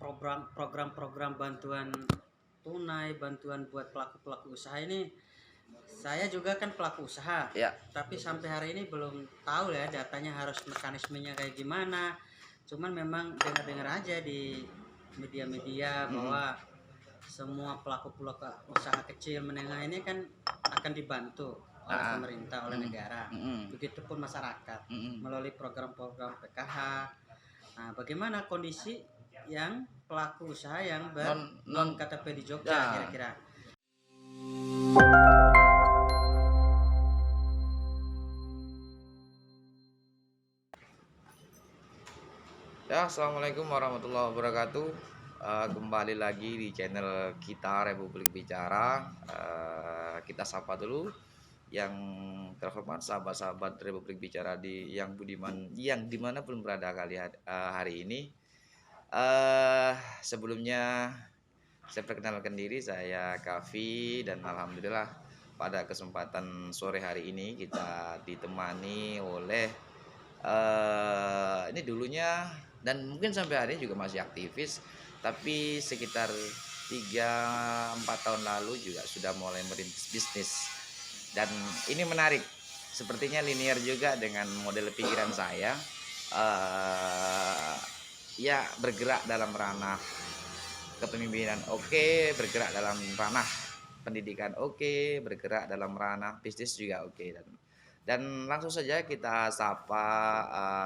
program-program bantuan tunai, bantuan buat pelaku-pelaku usaha ini, saya juga kan pelaku usaha, Ya. tapi sampai hari ini belum tahu ya datanya harus mekanismenya kayak gimana. Cuman memang dengar-dengar aja di media-media bahwa semua pelaku-pelaku usaha kecil menengah ini kan akan dibantu oleh pemerintah, oleh negara. Begitupun masyarakat melalui program-program PKH. Nah, bagaimana kondisi yang pelaku usaha yang non KTP di Jogja kira-kira? Ya, assalamualaikum warahmatullahi wabarakatuh. Kembali lagi di channel kita Republik Bicara. Kita sapa dulu yang terhormat sahabat-sahabat Republik Bicara yang budiman, yang dimanapun berada hari ini. Sebelumnya saya perkenalkan diri, saya Kavi, dan alhamdulillah pada kesempatan sore hari ini kita ditemani oleh ini dulunya dan mungkin sampai hari ini juga masih aktivis, tapi sekitar 3-4 tahun lalu juga sudah mulai merintis bisnis. Dan ini menarik, sepertinya linear juga dengan model pikiran saya. Ya, bergerak dalam ranah kepemimpinan oke, bergerak dalam ranah pendidikan oke, bergerak dalam ranah bisnis juga oke. Dan langsung saja kita sapa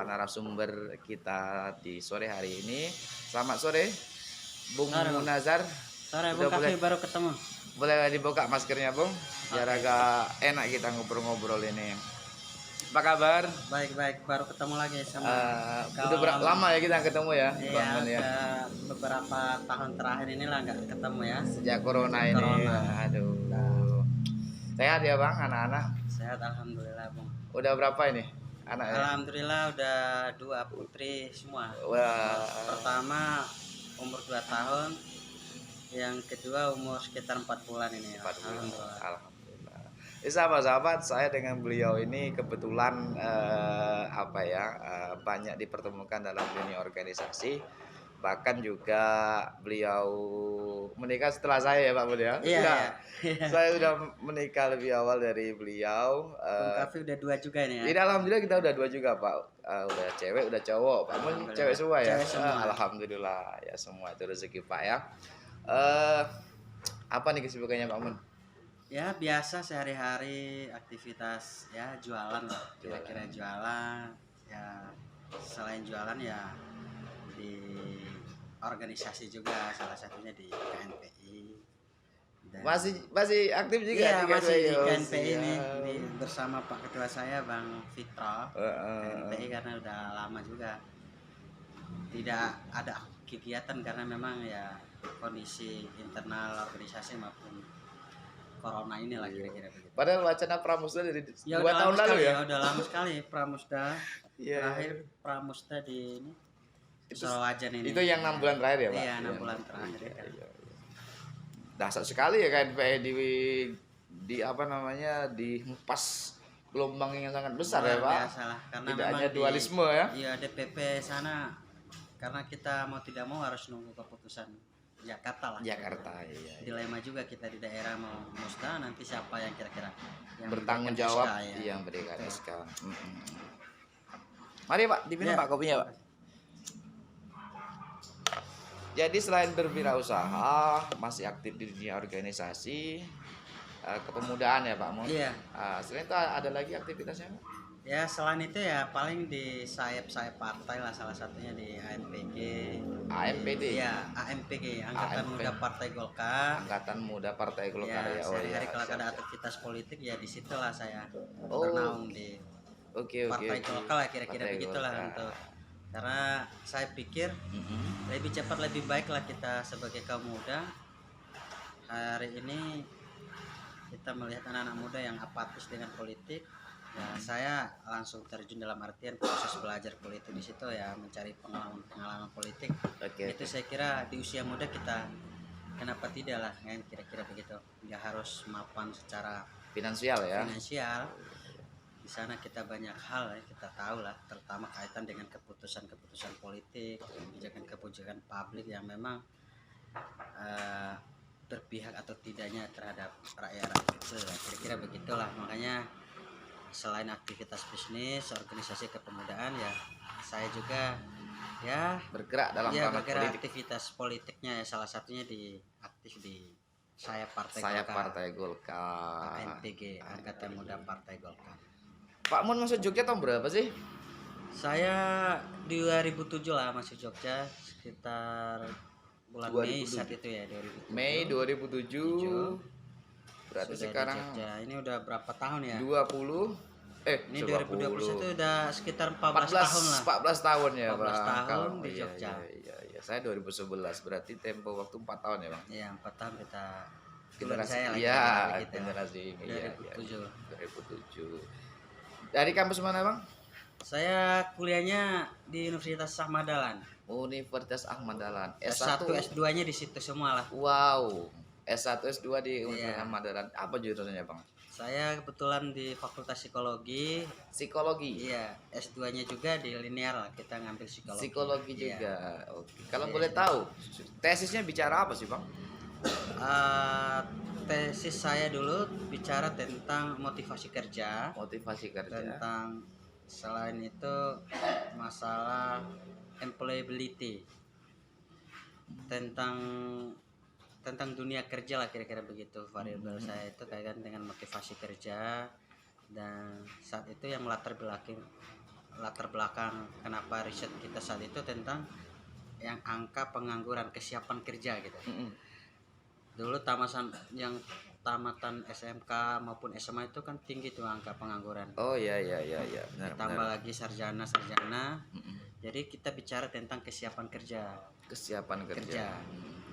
narasumber kita di sore hari ini. Selamat sore, Bung Munazar. Sore, Bung Kavi, baru ketemu. Boleh dibuka maskernya, Bung, biar agak enak kita ngobrol-ngobrol ini. Apa kabar? Baik, baru ketemu lagi sama. Udah berapa lama ya kita ketemu ya, Bang Mun ya? Beberapa tahun terakhir inilah nggak ketemu ya. Sejak corona ini. Aduh. Sehat ya Bang, anak-anak? Sehat alhamdulillah, Bung. Udah berapa ini anaknya? Alhamdulillah udah 2 putri semua. Wah. Pertama umur 2 tahun, yang kedua umur sekitar 4 bulan ini. 4 bulan. Alhamdulillah. Sahabat-sahabat, saya dengan beliau ini kebetulan banyak dipertemukan dalam dunia organisasi. Bahkan juga beliau menikah setelah saya ya Pak Bud ya? Iya. Saya sudah menikah lebih awal dari beliau. Bung Kavi udah 2 juga ini ya? Ini alhamdulillah kita udah 2 juga Pak. Udah cewek, udah cowok. Pak Mun cewek semua ya? Alhamdulillah ya, semua itu rezeki Pak ya. Apa nih kesibukannya Pak Mun? Ya biasa sehari-hari aktivitas ya jualan lah, kira-kira jualan ya. Selain jualan ya di organisasi juga, salah satunya di KNPI. Dan masih aktif juga ya, di masih di KNPI ini bersama Pak Ketua saya Bang Fitra. KNPI karena udah lama juga tidak ada kegiatan karena memang ya kondisi internal organisasi maupun corona ini lah kira-kira begitu. Padahal wacana Pramusda dari 2 tahun lalu ya. Udah lama sekali Pramusda. Terakhir Pramusda di ini Surawajan ini. Itu yang 6 bulan terakhir ya, Pak? Iya, 6 bulan terakhir. Iya. Dahsyat sekali ya KNPI di dihempas gelombang yang sangat besar ya, Pak. Biasalah, karena tidak memang hanya dualisme ya. Iya, DPP sana karena kita mau tidak mau harus nunggu keputusan Jakarta lah. Iya. Dilema juga kita di daerah mau musda, nanti siapa yang kira-kira yang bertanggung jawab SK, yang berikan SK. Mari Pak, diminum Pak kopinya Pak. Jadi selain berwirausaha, masih aktif di dunia organisasi, kepemudaan ya Pak Mun. Iya. Selain itu ada lagi aktivitasnya Pak? Ya selain itu ya paling di sayap-sayap partai lah, salah satunya di AMPG. AMPD? Iya, AMPG, Angkatan Muda Partai Golkar. Angkatan Muda Partai Golkar ya. Sehari-hari kalau ada aktivitas politik ya disitulah saya bernaung di Partai Golkar lah, kira-kira begitulah untuk. Karena saya pikir lebih cepat lebih baik lah kita sebagai kaum muda. Hari ini kita melihat anak-anak muda yang apatis dengan politik. Ya, saya langsung terjun dalam artian proses belajar politik di situ ya, mencari pengalaman politik. Itu saya kira di usia muda kita kenapa tidak lah, kan kira-kira begitu. Nggak harus mapan secara finansial ya. Di sana kita banyak hal ya kita tahu lah, terutama kaitan dengan keputusan-keputusan politik, kebijakan-kebijakan publik yang memang eh, berpihak atau tidaknya terhadap rakyat kecil ya. Kira-kira begitulah. Makanya selain aktivitas bisnis, organisasi kepemudaan ya, saya juga ya bergerak dalam ya ranah bergerak politik. aktivitas politiknya ya, salah satunya aktif di saya Partai Golkar. ANPG, Angkatan Muda Partai Golkar. Pak Mun masuk Jogja tahun berapa sih? Saya 2007 lah masuk Jogja, sekitar bulan 2007. Mei saat itu ya, 2007. Mei 2007. Berarti Sudah sekarang di Jogja. Ini udah berapa tahun ya? 20 Ini 2021 udah sekitar 14 tahun lah. 14 tahun ya 14 Bang. tahun di Iya, Jogja. Iya. Saya 2011, berarti tempo waktu 4 tahun ya Bang. Iya, 4 tahun kita Generasi saya lagi iya, gitu. generasi ini 2007. 2007. Dari kampus mana Bang? Saya kuliahnya di Universitas Ahmad Dahlan. Universitas Ahmad Dahlan. S1, S2-nya di situ semua lah. Wow. S1, S2 di Universitas Iya. Ahmad Dahlan. Apa jurusannya Bang? Saya kebetulan di Fakultas Psikologi. Psikologi. Iya, S2-nya juga di linear lah, kita ngambil psikologi. Psikologi Iya. juga. Oke. Kalau Iya, boleh iya. tahu, tesisnya bicara apa sih Bang? Tesis saya dulu bicara tentang motivasi kerja, Motivasi kerja. tentang selain itu masalah employability, tentang dunia kerja lah, kira-kira begitu. Variabel saya itu kaitan dengan motivasi kerja, dan saat itu yang latar belakang kenapa riset kita saat itu tentang yang angka pengangguran, kesiapan kerja gitu. Dulu tamatan SMK maupun SMA itu kan tinggi tuh angka pengangguran. Oh iya. Benar. Ditambah lagi sarjana. Jadi kita bicara tentang kesiapan kerja. Kesiapan kerja.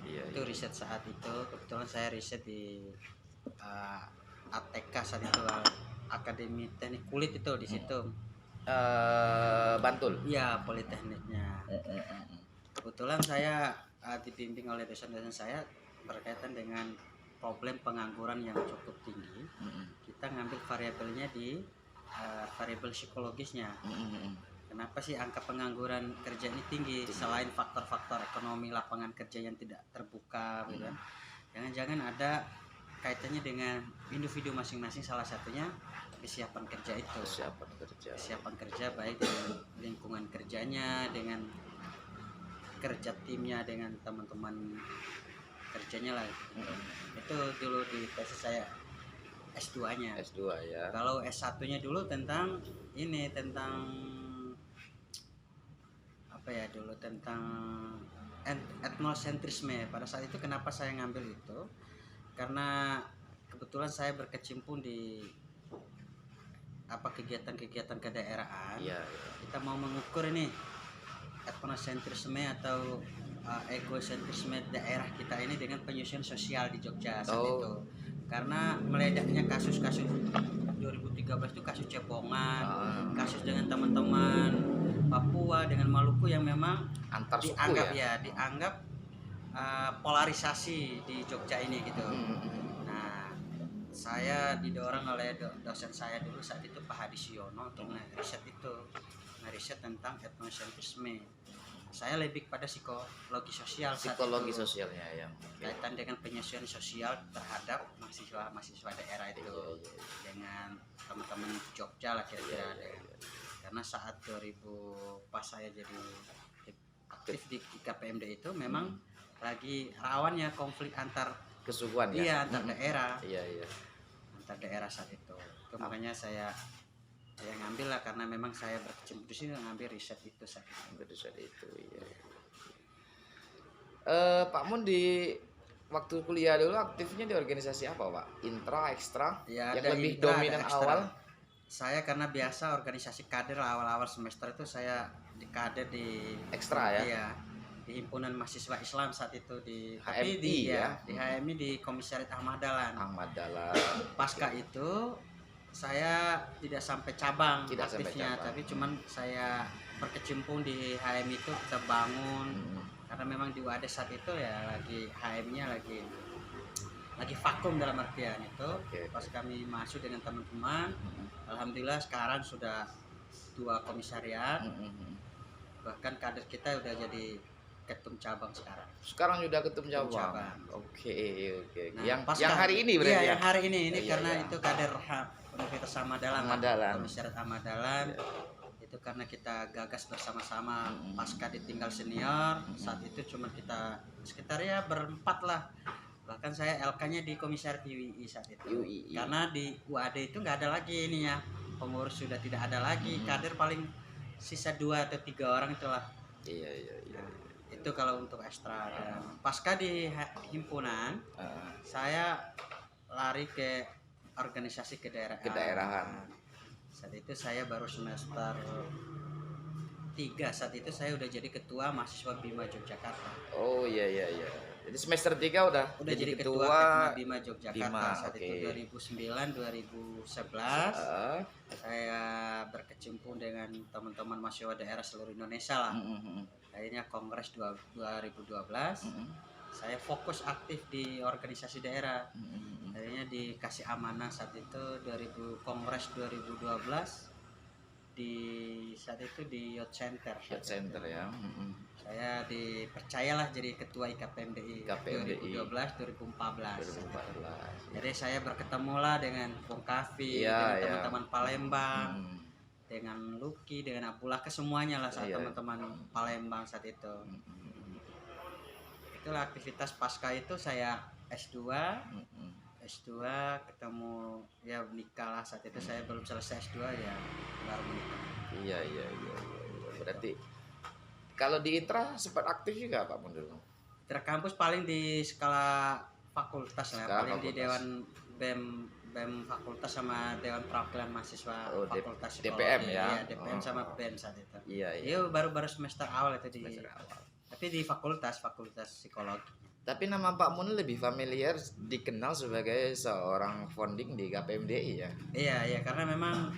Iya. Itu riset saat itu. Kebetulan saya riset di ATK saat itu, Akademi Teknik Kulit itu di situ. Bantul. Iya, Politekniknya. Kebetulan saya dibimbing oleh dosen-dosen saya berkaitan dengan problem pengangguran yang cukup tinggi. Kita ngambil variabelnya di variabel psikologisnya. Kenapa sih angka pengangguran kerja ini tinggi selain faktor-faktor ekonomi, lapangan kerja yang tidak terbuka, gitu kan? Jangan-jangan ada kaitannya dengan individu masing-masing, salah satunya kesiapan kerja itu. Kesiapan kerja baik dengan lingkungan kerjanya, dengan kerja timnya, dengan teman-teman kerjanya lah. Itu dulu di tesis saya S2-nya. S2 ya. Kalau S1-nya dulu tentang apa ya, dulu tentang etnosentrisme. Pada saat itu kenapa saya ngambil itu? Karena kebetulan saya berkecimpung di kegiatan-kegiatan kedaerahan. Iya. Kita mau mengukur ini etnosentrisme atau egosentrisme daerah kita ini dengan penyusunan sosial di Jogja saat itu. Karena meledaknya kasus-kasus 2013 itu kasus cebongan, kasus dengan teman-teman Papua dengan Maluku yang memang Antar suku dianggap polarisasi di Jogja ini gitu. Nah, saya didorong oleh dosen saya dulu saat itu, Pak Hadi Siono, untuk ngeriset tentang etnosentrisme. Saya lebih pada psikologi sosial sosialnya yang kaitan dengan penyesuaian sosial terhadap mahasiswa daerah itu. Dengan teman-teman Jogja lah kira-kira. Karena saat 2000 pas saya jadi aktif di KPMD itu memang lagi rawannya konflik antar kesukuan ya. Iya, antar daerah. Iya. Antar daerah saat itu. Makanya saya ngambil lah, karena memang saya berkecimpung di sini ngambil riset itu saat itu. Iya. Pak Mun di waktu kuliah dulu aktifnya di organisasi apa Pak? Intra, ekstra? Ya, yang lebih intra, dominan awal? Saya karena biasa organisasi kader awal-awal semester itu saya di kader di ekstra ya? Iya, di himpunan mahasiswa Islam saat itu di HMI di HMI di Komisariat Ahmad Dahlan. Pasca itu saya tidak sampai cabang aktifnya, tapi cuman saya berkecimpung di HMI itu, kita bangun karena memang di UAD saat itu ya lagi HMI-nya lagi vakum dalam artian itu. Pas kami masuk dengan teman-teman alhamdulillah sekarang sudah 2 komisariat, bahkan kader kita udah jadi ketum cabang sekarang. Sekarang sudah ketum cabang. Oke. Nah, yang hari ini berarti iya, ya? yang hari ini karena itu kader Universitas Ahmad Dahlan. Komisariat Ahmad Dahlan. Itu karena kita gagas bersama-sama pasca ditinggal senior. Saat itu cuma kita sekitar ya berempat lah. Bahkan saya LK-nya di komisariat UII saat itu. Karena di UAD itu nggak ada lagi ini ya, pengurus sudah tidak ada lagi, kader paling sisa 2 atau 3 orang itulah. Iya. Itu kalau untuk ekstra. Pasca di himpunan, saya lari ke organisasi kedaerahan. Saat itu saya baru semester 3, saat itu saya udah jadi ketua mahasiswa Bima Yogyakarta. Oh iya. Jadi semester 3 udah jadi ketua Bima Yogyakarta. Saat itu 2009 2011 saya berkecimpung dengan teman-teman mahasiswa daerah seluruh Indonesia lah. Akhirnya kongres 2012 saya fokus aktif di organisasi daerah. Akhirnya dikasih amanah saat itu kongres 2012 saat itu di Youth Center ya. Saya dipercayalah jadi ketua IKPMDI 2012-2014. Jadi saya berketemu lah dengan Bung Kavi, dengan teman-teman Palembang, dengan Lucky, dengan Abdullah, kesemuanya lah saat teman-teman Palembang saat itu. Itulah aktivitas pasca itu saya S2 ketemu ya nikah lah saat itu. Saya belum selesai S2 ya baru menikah. Iya. Berarti kalau di ITRA sempat aktif juga Pak Mun dulu? ITRA kampus paling di skala fakultas lah, paling di Dewan BEM fakultas sama Dewan Perwakilan Mahasiswa Fakultas Psikologi. DPM ya? Iya, DPM sama BEM saat itu. Iya. Itu baru semester awal itu tapi di fakultas psikologi. Tapi nama Pak Mun lebih familiar dikenal sebagai seorang founding di KPMDI ya? Iya, karena memang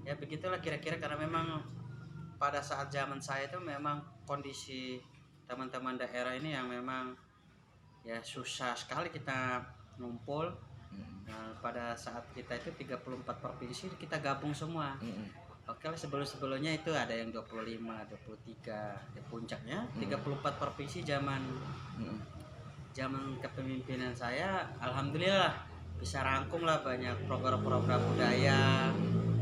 ya begitulah kira-kira, karena memang pada saat zaman saya itu memang kondisi teman-teman daerah ini yang memang ya susah sekali kita ngumpul. Nah, pada saat kita itu 34 provinsi kita gabung semua. Oke lah, sebelumnya itu ada yang 25, 23, di puncaknya 34 provinsi zaman kepemimpinan saya. Alhamdulillah bisa rangkum lah banyak program-program budaya.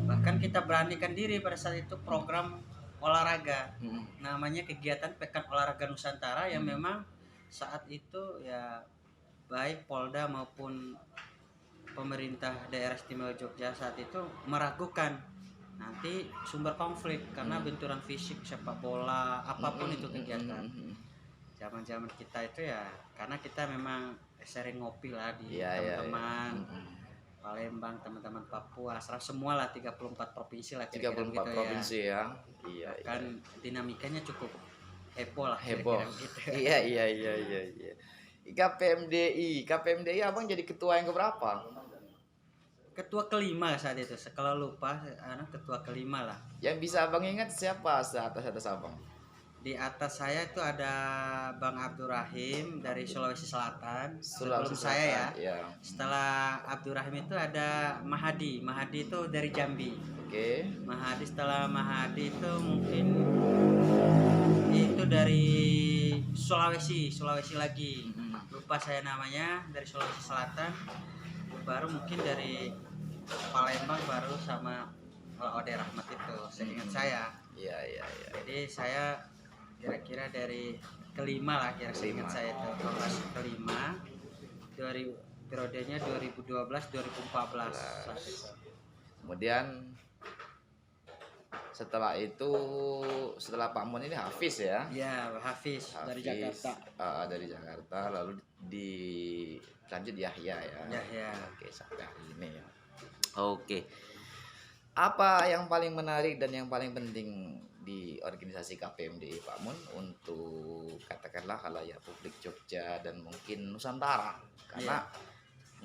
Bahkan kita beranikan diri pada saat itu program olahraga, namanya kegiatan Pekan Olahraga Nusantara, yang memang saat itu ya baik Polda maupun pemerintah daerah istimewa Jogja saat itu meragukan nanti sumber konflik karena benturan fisik, sepak bola, apapun itu kegiatan. Zaman kita itu ya karena kita memang sering ngopi lah di teman-teman Palembang, teman-teman Papua, semua lah 34 provinsi lah kira-kira 34 gitu provinsi ya. Iya. Kan dinamikanya cukup heboh lah. Gitu. Iya. KPMDI Abang jadi ketua yang keberapa? Ketua kelima saat itu, kalau lupa ketua kelima lah. Yang bisa Abang ingat siapa atas Abang? Di atas saya itu ada Bang Abdurrahim dari Sulawesi Selatan. Sebelum saya ya. Setelah Abdurrahim itu ada Mahadi itu dari Jambi. Oke. Setelah Mahadi itu mungkin itu dari Sulawesi lagi. Lupa saya namanya, dari Sulawesi Selatan. Baru mungkin dari Palembang baru sama Ode Rahmat itu, seingat saya. Iya. Jadi saya kira-kira dari kelima lah, seingat saya itu kongres kelima periodenya 2012-2014. Kemudian setelah Pak Mun ini Hafiz ya? Iya, Hafiz dari Jakarta. Dari Jakarta, lalu lanjut Yahya ya. Yahya. Oke, sampai hari ini ya. Oke. Apa yang paling menarik dan yang paling penting di organisasi KPMDI Pak Mun untuk katakanlah khalayak publik Jogja dan mungkin Nusantara? Karena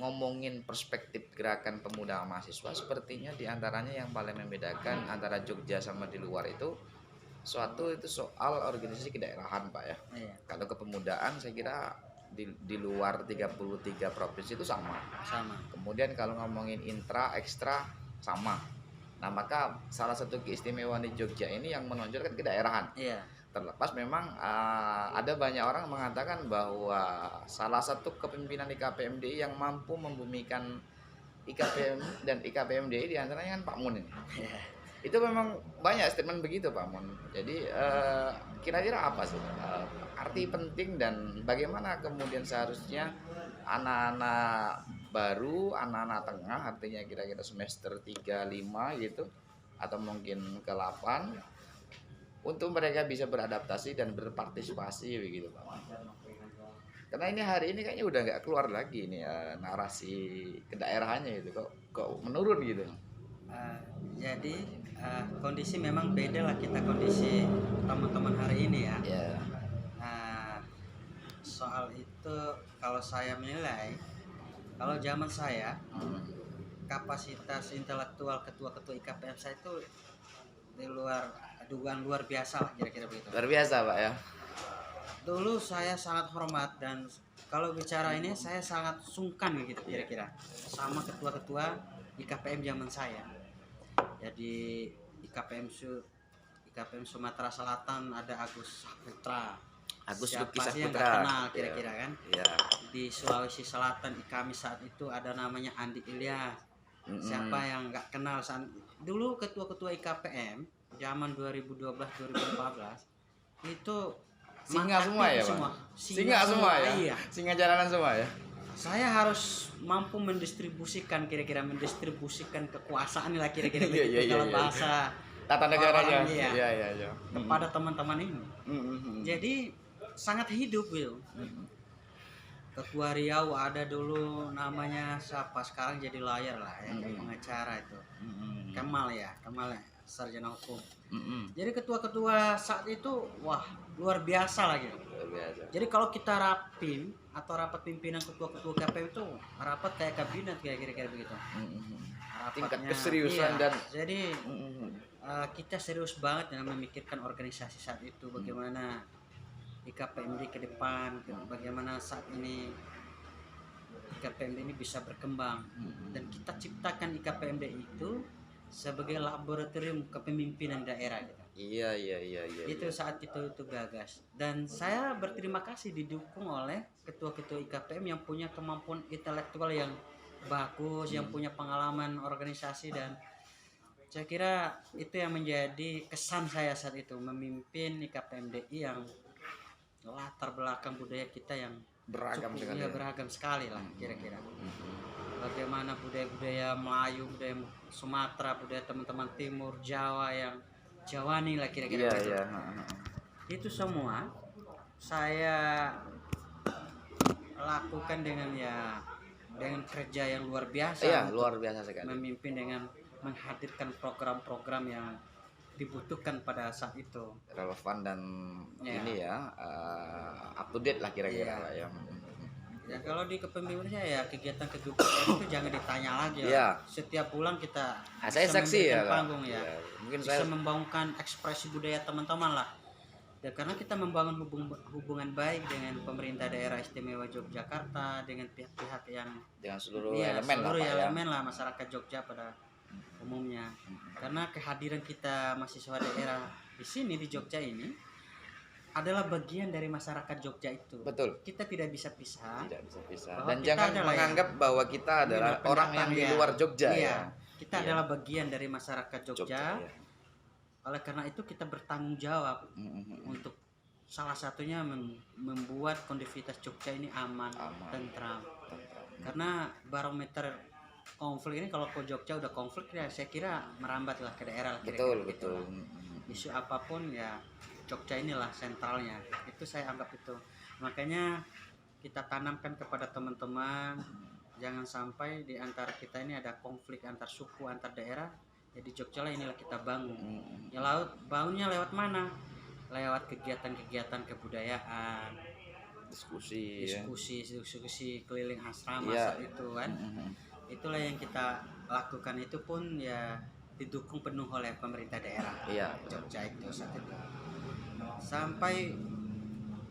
ngomongin perspektif gerakan pemuda mahasiswa, sepertinya diantaranya yang paling membedakan antara Jogja sama di luar itu soal organisasi kedaerahan Pak ya. Kalau kepemudaan saya kira di luar 33 provinsi itu sama. Kemudian kalau ngomongin intra ekstra sama. Nah, maka salah satu keistimewaan di Jogja ini yang menonjol kan kedaerahan. Iya. Terlepas memang ada banyak orang mengatakan bahwa salah satu kepemimpinan IKPMDI yang mampu membumikan IKPM dan IKPMDI diantaranya kan Pak Mun ini. Iya. Itu memang banyak statement begitu Pak Mun. Jadi kira-kira apa sih arti penting dan bagaimana kemudian seharusnya anak-anak baru, anak-anak tengah, artinya kira-kira semester 3, 5 gitu, atau mungkin ke 8, untuk mereka bisa beradaptasi dan berpartisipasi begitu Pak. Karena ini hari ini kayaknya udah nggak keluar lagi nih narasi kedaerahannya gitu, kok menurun gitu. Jadi kondisi memang beda lah kita kondisi teman-teman hari ini ya. Yeah. Soal itu kalau saya menilai, kalau zaman saya kapasitas intelektual ketua-ketua IKPM saya itu di luar dugaan, luar biasa lah kira-kira begitu. Luar biasa Pak ya. Dulu saya sangat hormat dan kalau bicara ini saya sangat sungkan gitu kira-kira sama ketua-ketua IKPM zaman saya. Jadi IKPM Sumatera Selatan ada Agus Saputra. Siapa sih yang nggak kenal kira-kira kan? Yeah. Di Sulawesi Selatan IKAMI saat itu ada namanya Andi Ilyas. Siapa yang nggak kenal saat dulu ketua-ketua IKPM zaman 2012-2014 itu singa semua ya Pak? Singa semua ya? Iya. Singa jalanan semua ya? Saya harus mampu mendistribusikan mendistribusikan kekuasaan lah kira-kira begitu kalau bahasa tata negaranya. Iya. Kepada teman-teman ini. Jadi sangat hidup gitu. Ketua Riau ada dulu namanya siapa, sekarang jadi lawyer lah ya, pengacara itu. Kemal sarjana hukum. Jadi ketua-ketua saat itu wah luar biasa lah gitu. Jadi kalau kita rapat pimpinan ketua-ketua KPM itu rapat kayak kabinet kayak kira-kira begitu. Tingkat keseriusan dan jadi kita serius banget dalam memikirkan organisasi saat itu, bagaimana IKPMD ke depan, bagaimana saat ini IKPMD ini bisa berkembang dan kita ciptakan IKPMD itu sebagai laboratorium kepemimpinan daerah gitu. Iya. Itu saat itu gagas dan saya berterima kasih didukung oleh ketua-ketua IKPM yang punya kemampuan intelektual yang bagus, yang punya pengalaman organisasi, dan saya kira itu yang menjadi kesan saya saat itu memimpin IKPMDI yang latar belakang budaya kita yang beragam sekali lah kira-kira. Bagaimana budaya-budaya Melayu, budaya Sumatera, budaya teman-teman Timur, Jawa yang Jawani lah kira-kira gitu. Itu semua saya lakukan dengan kerja yang luar biasa. Iya, luar biasa sekali. Memimpin dengan menghadirkan program-program yang dibutuhkan pada saat itu, relevan dan ini up to date lah kira-kira lah ya. Ya kalau di kepemimpinan saya kegiatan itu jangan ditanya lagi ya. Setiap bulan kita saya saksi ya panggung mungkin bisa membangunkan ekspresi budaya teman-teman lah ya, karena kita membangun hubungan baik dengan pemerintah daerah istimewa Yogyakarta, dengan pihak-pihak yang dengan seluruh elemen lah masyarakat Jogja pada umumnya. Karena kehadiran kita mahasiswa daerah di sini di Jogja ini adalah bagian dari masyarakat Jogja itu. Betul. Kita tidak bisa pisah. Dan jangan menganggap bahwa kita adalah orang yang di luar Jogja ya. Kita adalah bagian dari masyarakat Jogja. Oleh karena itu kita bertanggung jawab untuk salah satunya membuat kondusivitas Jogja ini aman. Tentram. Karena barometer konflik ini kalau ke Jogja udah konflik ya saya kira merambat lah ke daerah lah kira-kira. Betul. Isu apapun ya Jogja inilah sentralnya, itu saya anggap itu. Makanya kita tanamkan kepada teman-teman jangan sampai di antara kita ini ada konflik antar suku, antar daerah. Jadi Jogja lah inilah kita bangun. Ya bangunnya lewat mana? Lewat kegiatan-kegiatan kebudayaan, diskusi keliling asrama saat itu kan. Itulah yang kita lakukan, itu pun ya didukung penuh oleh pemerintah daerah Jogja itu saat itu. Sampai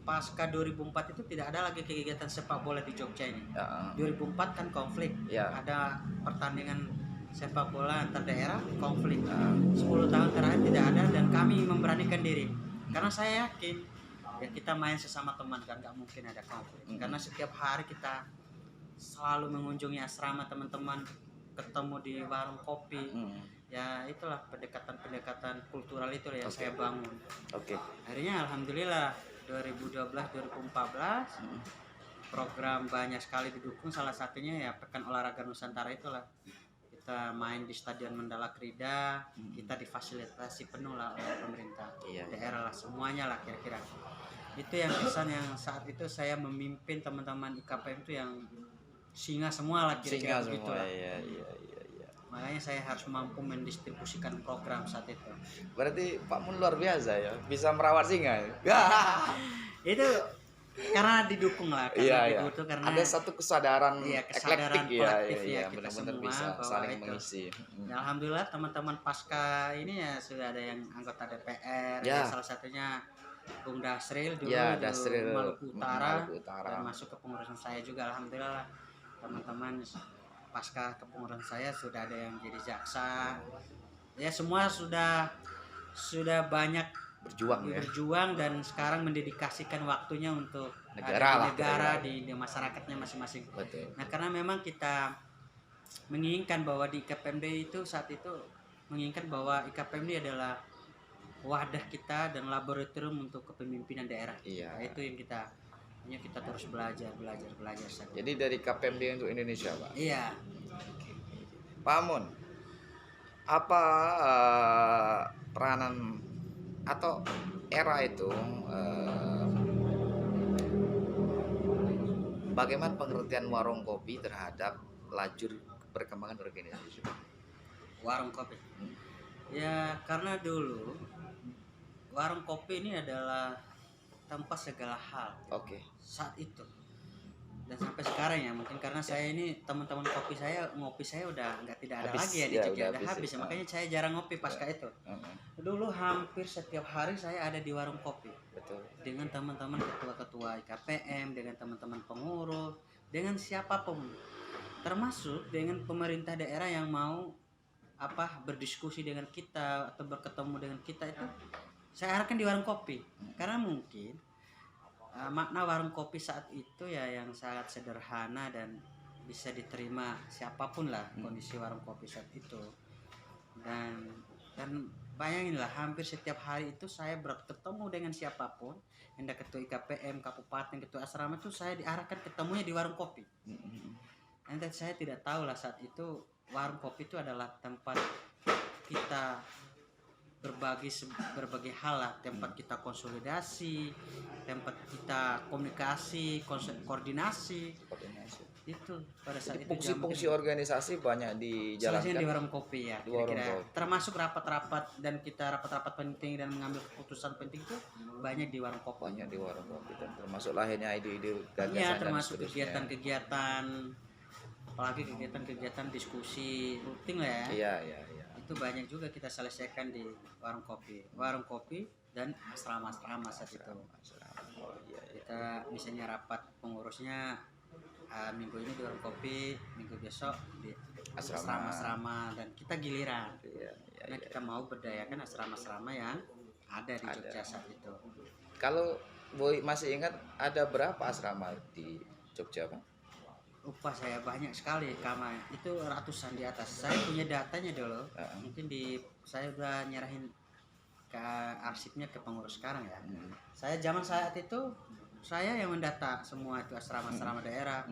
pasca 2004 itu tidak ada lagi kegiatan sepak bola di Jogja ini. 2004 kan konflik, ada pertandingan sepak bola antar daerah konflik 10 tahun terakhir tidak ada, dan kami memberanikan diri karena saya yakin ya kita main sesama teman kan nggak mungkin ada konflik, karena setiap hari kita selalu mengunjungi asrama teman-teman, ketemu di warung kopi. Ya itulah pendekatan kultural itu yang saya bangun. Akhirnya alhamdulillah 2012 2014 program banyak sekali didukung, salah satunya ya Pekan Olahraga Nusantara itulah. Kita main di Stadion Mandala Krida, kita difasilitasi penuh lah oleh pemerintah daerah lah, semuanya lah kira-kira. Itu yang kesan yang saat itu saya memimpin teman-teman IKPM itu yang singa semua lah kira-kira begitu lah. Makanya saya harus mampu mendistribusikan program saat itu. Berarti Pak Mun luar biasa ya, bisa merawat singa. Itu karena didukung lah, karena karena ada satu kesadaran kesadaran eklektik ya, kita benar-benar semua bisa saling itu mengisi. Ya, alhamdulillah teman-teman pasca ini ya sudah ada yang anggota DPR, ya, salah satunya Bung Dasril dulu di Maluku Utara, dan masuk ke pengurusan saya juga. Alhamdulillah teman-teman pasca kepengurusan saya sudah ada yang jadi jaksa, ya semua sudah banyak berjuang dan sekarang mendedikasikan waktunya untuk negara di masyarakatnya masing-masing. Nah, karena memang kita menginginkan bahwa di IKPMD itu saat itu menginginkan bahwa IKPMD adalah wadah kita dan laboratorium untuk kepemimpinan daerah. Nah, itu yang kita terus belajar saja. Jadi dari KPMD untuk Indonesia, Pak. Iya. Pak Mun, apa peranan atau era itu bagaimana pengertian warung kopi terhadap lajur perkembangan organisasi? Warung kopi. Ya, karena dulu warung kopi ini adalah tempat segala hal. Saat itu. Dan sampai sekarang ya, mungkin karena saya ini teman-teman ngopi saya udah tidak ada lagi ya di Jogja, udah habis. Makanya saya jarang ngopi pasca itu. Dulu hampir setiap hari saya ada di warung kopi. Dengan teman-teman ketua-ketua IKPM, dengan teman-teman pengurus, dengan siapapun. Termasuk dengan pemerintah daerah yang mau berdiskusi dengan kita atau berketemu dengan kita, itu saya arahkan di warung kopi. Karena mungkin makna warung kopi saat itu ya yang sangat sederhana dan bisa diterima siapapun lah kondisi warung kopi saat itu. Dan bayanginlah hampir setiap hari itu saya bertemu dengan siapapun, hendak ketua IKPM, kabupaten, ketua asrama, itu saya diarahkan ketemunya di warung kopi. Dan saya tidak tahu lah saat itu warung kopi itu adalah tempat kita berbagai hal lah, tempat kita konsolidasi, tempat kita komunikasi, koordinasi. Itu pada saat itu fungsi-fungsi organisasi banyak dijalankan di warung kopi ya, kira-kira. Termasuk rapat-rapat dan kita rapat-rapat penting dan mengambil keputusan penting itu banyak di warung kopi. Dan termasuk lahirnya ide-ide gagasan. Iya, termasuk kegiatan-kegiatan, apalagi kegiatan-kegiatan diskusi rutin lah ya. Iya. Itu banyak juga kita selesaikan di warung kopi dan asrama saat itu. Kita misalnya rapat pengurusnya minggu ini di warung kopi, minggu besok di asrama, dan kita giliran. Karena kita mau berdayakan asrama-asrama yang ada di Jogja saat itu. Kalau Boy masih ingat ada berapa asrama di Jogja, Pak? Lupa saya, banyak sekali kamar itu, ratusan di atas. Saya punya datanya dulu. Mungkin saya udah nyerahin ke arsipnya ke pengurus sekarang ya. Saya saat itu saya yang mendata semua itu asrama-asrama daerah.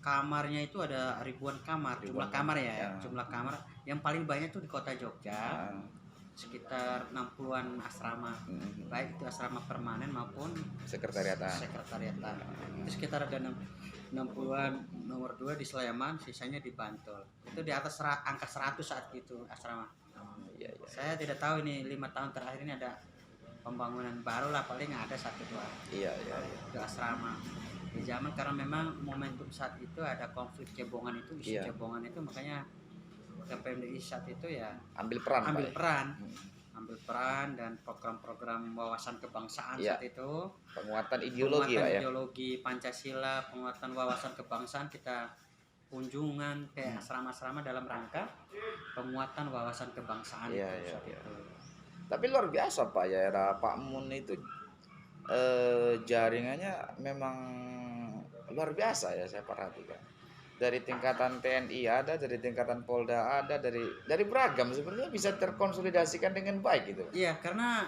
Kamarnya itu ada ribuan kamar, jumlah kamar ya. Jumlah kamar yang paling banyak tuh di kota Jogja. Sekitar 60-an asrama. Baik itu asrama permanen maupun sekretariatan. Itu sekitar ada 60-an, nomor 2 di Sleman, sisanya di Bantul. Itu di atas angka 100 saat itu asrama. Saya tidak tahu ini 5 tahun terakhir ini ada pembangunan baru lah, paling ada 1-2. Itu asrama. Di zaman karena memang momentum saat itu ada konflik cebongan itu, isu cebongan itu, makanya KPMDI saat itu ya ambil peran dan program-program wawasan kebangsaan saat itu, penguatan ideologi Pancasila, penguatan wawasan kebangsaan kita kunjungan kayak asrama-asrama dalam rangka penguatan wawasan kebangsaan itu. Tapi luar biasa Pak ya, era Pak Mun itu jaringannya memang luar biasa ya, saya perhatikan. Dari tingkatan TNI ada, dari tingkatan Polda ada, dari beragam sebenarnya bisa terkonsolidasikan dengan baik gitu. Iya, karena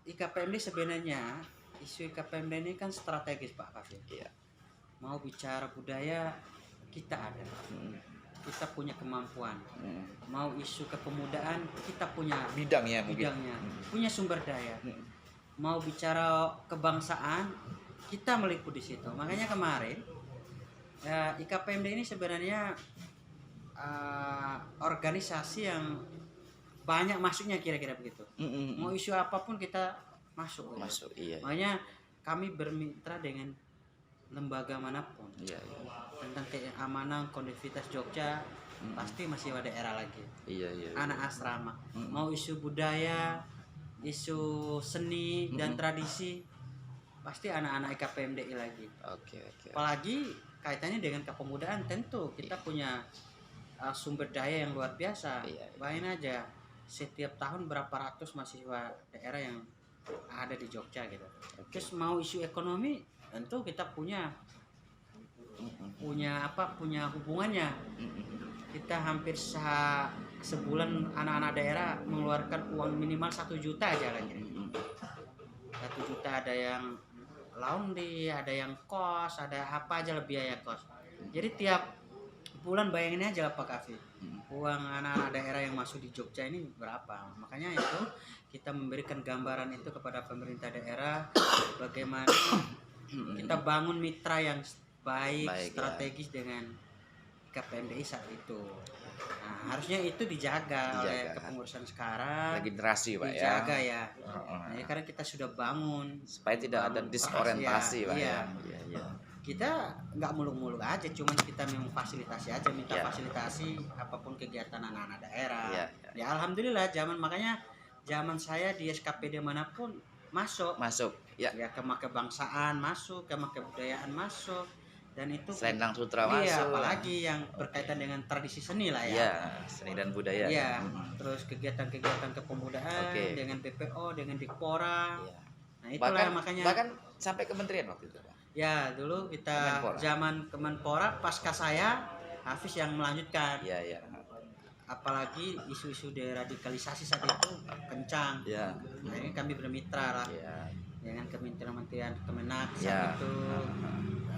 IKPMD sebenarnya isu IKPMD ini kan strategis Pak Kafi. Iya. Mau bicara budaya kita ada. Kita punya kemampuan. Mau isu kepemudaan kita punya bidangnya, punya sumber daya. Mau bicara kebangsaan kita meliput di situ. Makanya kemarin ya, IKPMD ini sebenarnya organisasi yang banyak masuknya kira-kira begitu. Mau isu apapun kita masuk. Iya. Makanya kami bermitra dengan lembaga manapun. Iya. Tentang keamanan konektivitas Jogja pasti masih ada daerah lagi. Iya. Anak asrama. Mau isu budaya, isu seni dan tradisi pasti anak-anak IKPMDI lagi. Oke. Apalagi kaitannya dengan kepemudaan, tentu kita punya sumber daya yang luar biasa. Bayangin aja setiap tahun berapa ratus mahasiswa daerah yang ada di Jogja gitu. Terus mau isu ekonomi, tentu kita punya hubungannya. Kita hampir sebulan anak-anak daerah mengeluarkan uang minimal 1 juta aja lagi. 1 juta ada yang laundry, ada yang kos, ada apa aja lah biaya kos. Jadi tiap bulan bayangin aja Pak Kafi, uang anak-anak daerah yang masuk di Jogja ini berapa. Makanya itu kita memberikan gambaran itu kepada pemerintah daerah, bagaimana kita bangun mitra yang baik strategis dengan KPMDI saat itu. Nah, harusnya itu dijaga oleh kepengurusan sekarang. Generasi Pak dijaga ya. Nah, karena kita sudah bangun supaya tidak ada disorientasi Pak ya. Kita nggak muluk-muluk aja, cuman kita memang fasilitasi aja, minta fasilitasi apapun kegiatan anak-anak daerah. Ya alhamdulillah makanya zaman saya di SKPD manapun masuk. Ya kema kebangsaan masuk, kema kebudayaan masuk. Dan itu Selendang Sutra masuk. Iya, apalagi yang berkaitan dengan tradisi seni lah ya. Iya, seni dan budaya. Iya, terus kegiatan-kegiatan kepemudaan dengan BPO, dengan Dikpora. Nah, itulah makanya bahkan sampai kementerian waktu itu, Pak. Ya, dulu kita zaman Kemenpora pasca saya Hafiz yang melanjutkan. Iya. Apalagi isu-isu deradikalisasi saat itu kencang. Iya. Nah, ini kami bermitra lah. Dengan kementerian Kemenak saat itu.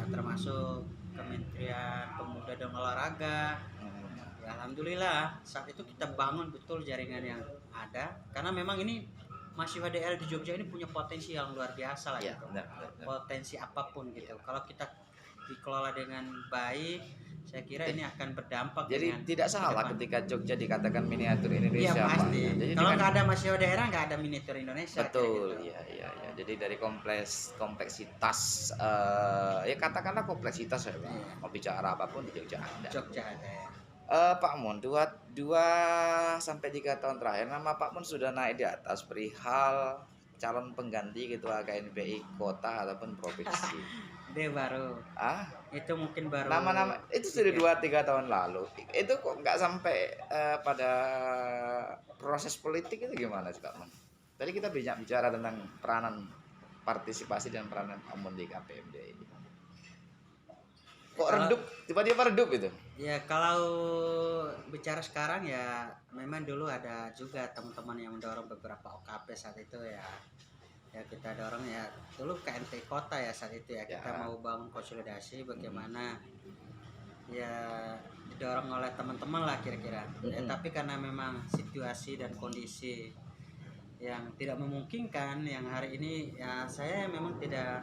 Termasuk Kementerian Pemuda dan Olahraga. Ya, alhamdulillah saat itu kita bangun betul jaringan yang ada, karena memang ini mahasiswa daerah di Jogja ini punya potensi yang luar biasa lah gitu. Potensi apapun gitu. Kalau kita dikelola dengan baik, saya kira ini akan berdampak. Jadi tidak salah ketika Jogja dikatakan miniatur Indonesia. Iya pasti. Kalau nggak ada mahasiswa daerah nggak ada miniatur Indonesia. Betul. Iya. Jadi dari kompleksitas, ya katakanlah kompleksitas ya Pak. Mau bicara apapun di Jogja ada. Pak Mun, 2-3 tahun terakhir nama Pak Mun sudah naik di atas perihal calon pengganti ketua KNPI kota ataupun provinsi. Dia baru. Itu mungkin baru. Nama-nama itu sudah 2-3 tahun lalu. Itu kok nggak sampai pada proses politik itu gimana sih Pak Mun? Tadi kita bicara tentang peranan partisipasi dan peranan Pak Mun di KPMD ini. Kok redup? Tiba-tiba redup itu? Ya kalau bicara sekarang ya memang dulu ada juga teman-teman yang mendorong beberapa OKP saat itu ya. Ya kita dorong ya dulu KNPI kota ya saat itu ya. Kita mau bangun konsolidasi bagaimana ya didorong oleh teman-teman lah kira-kira. Ya, tapi karena memang situasi dan kondisi yang tidak memungkinkan yang hari ini ya saya memang tidak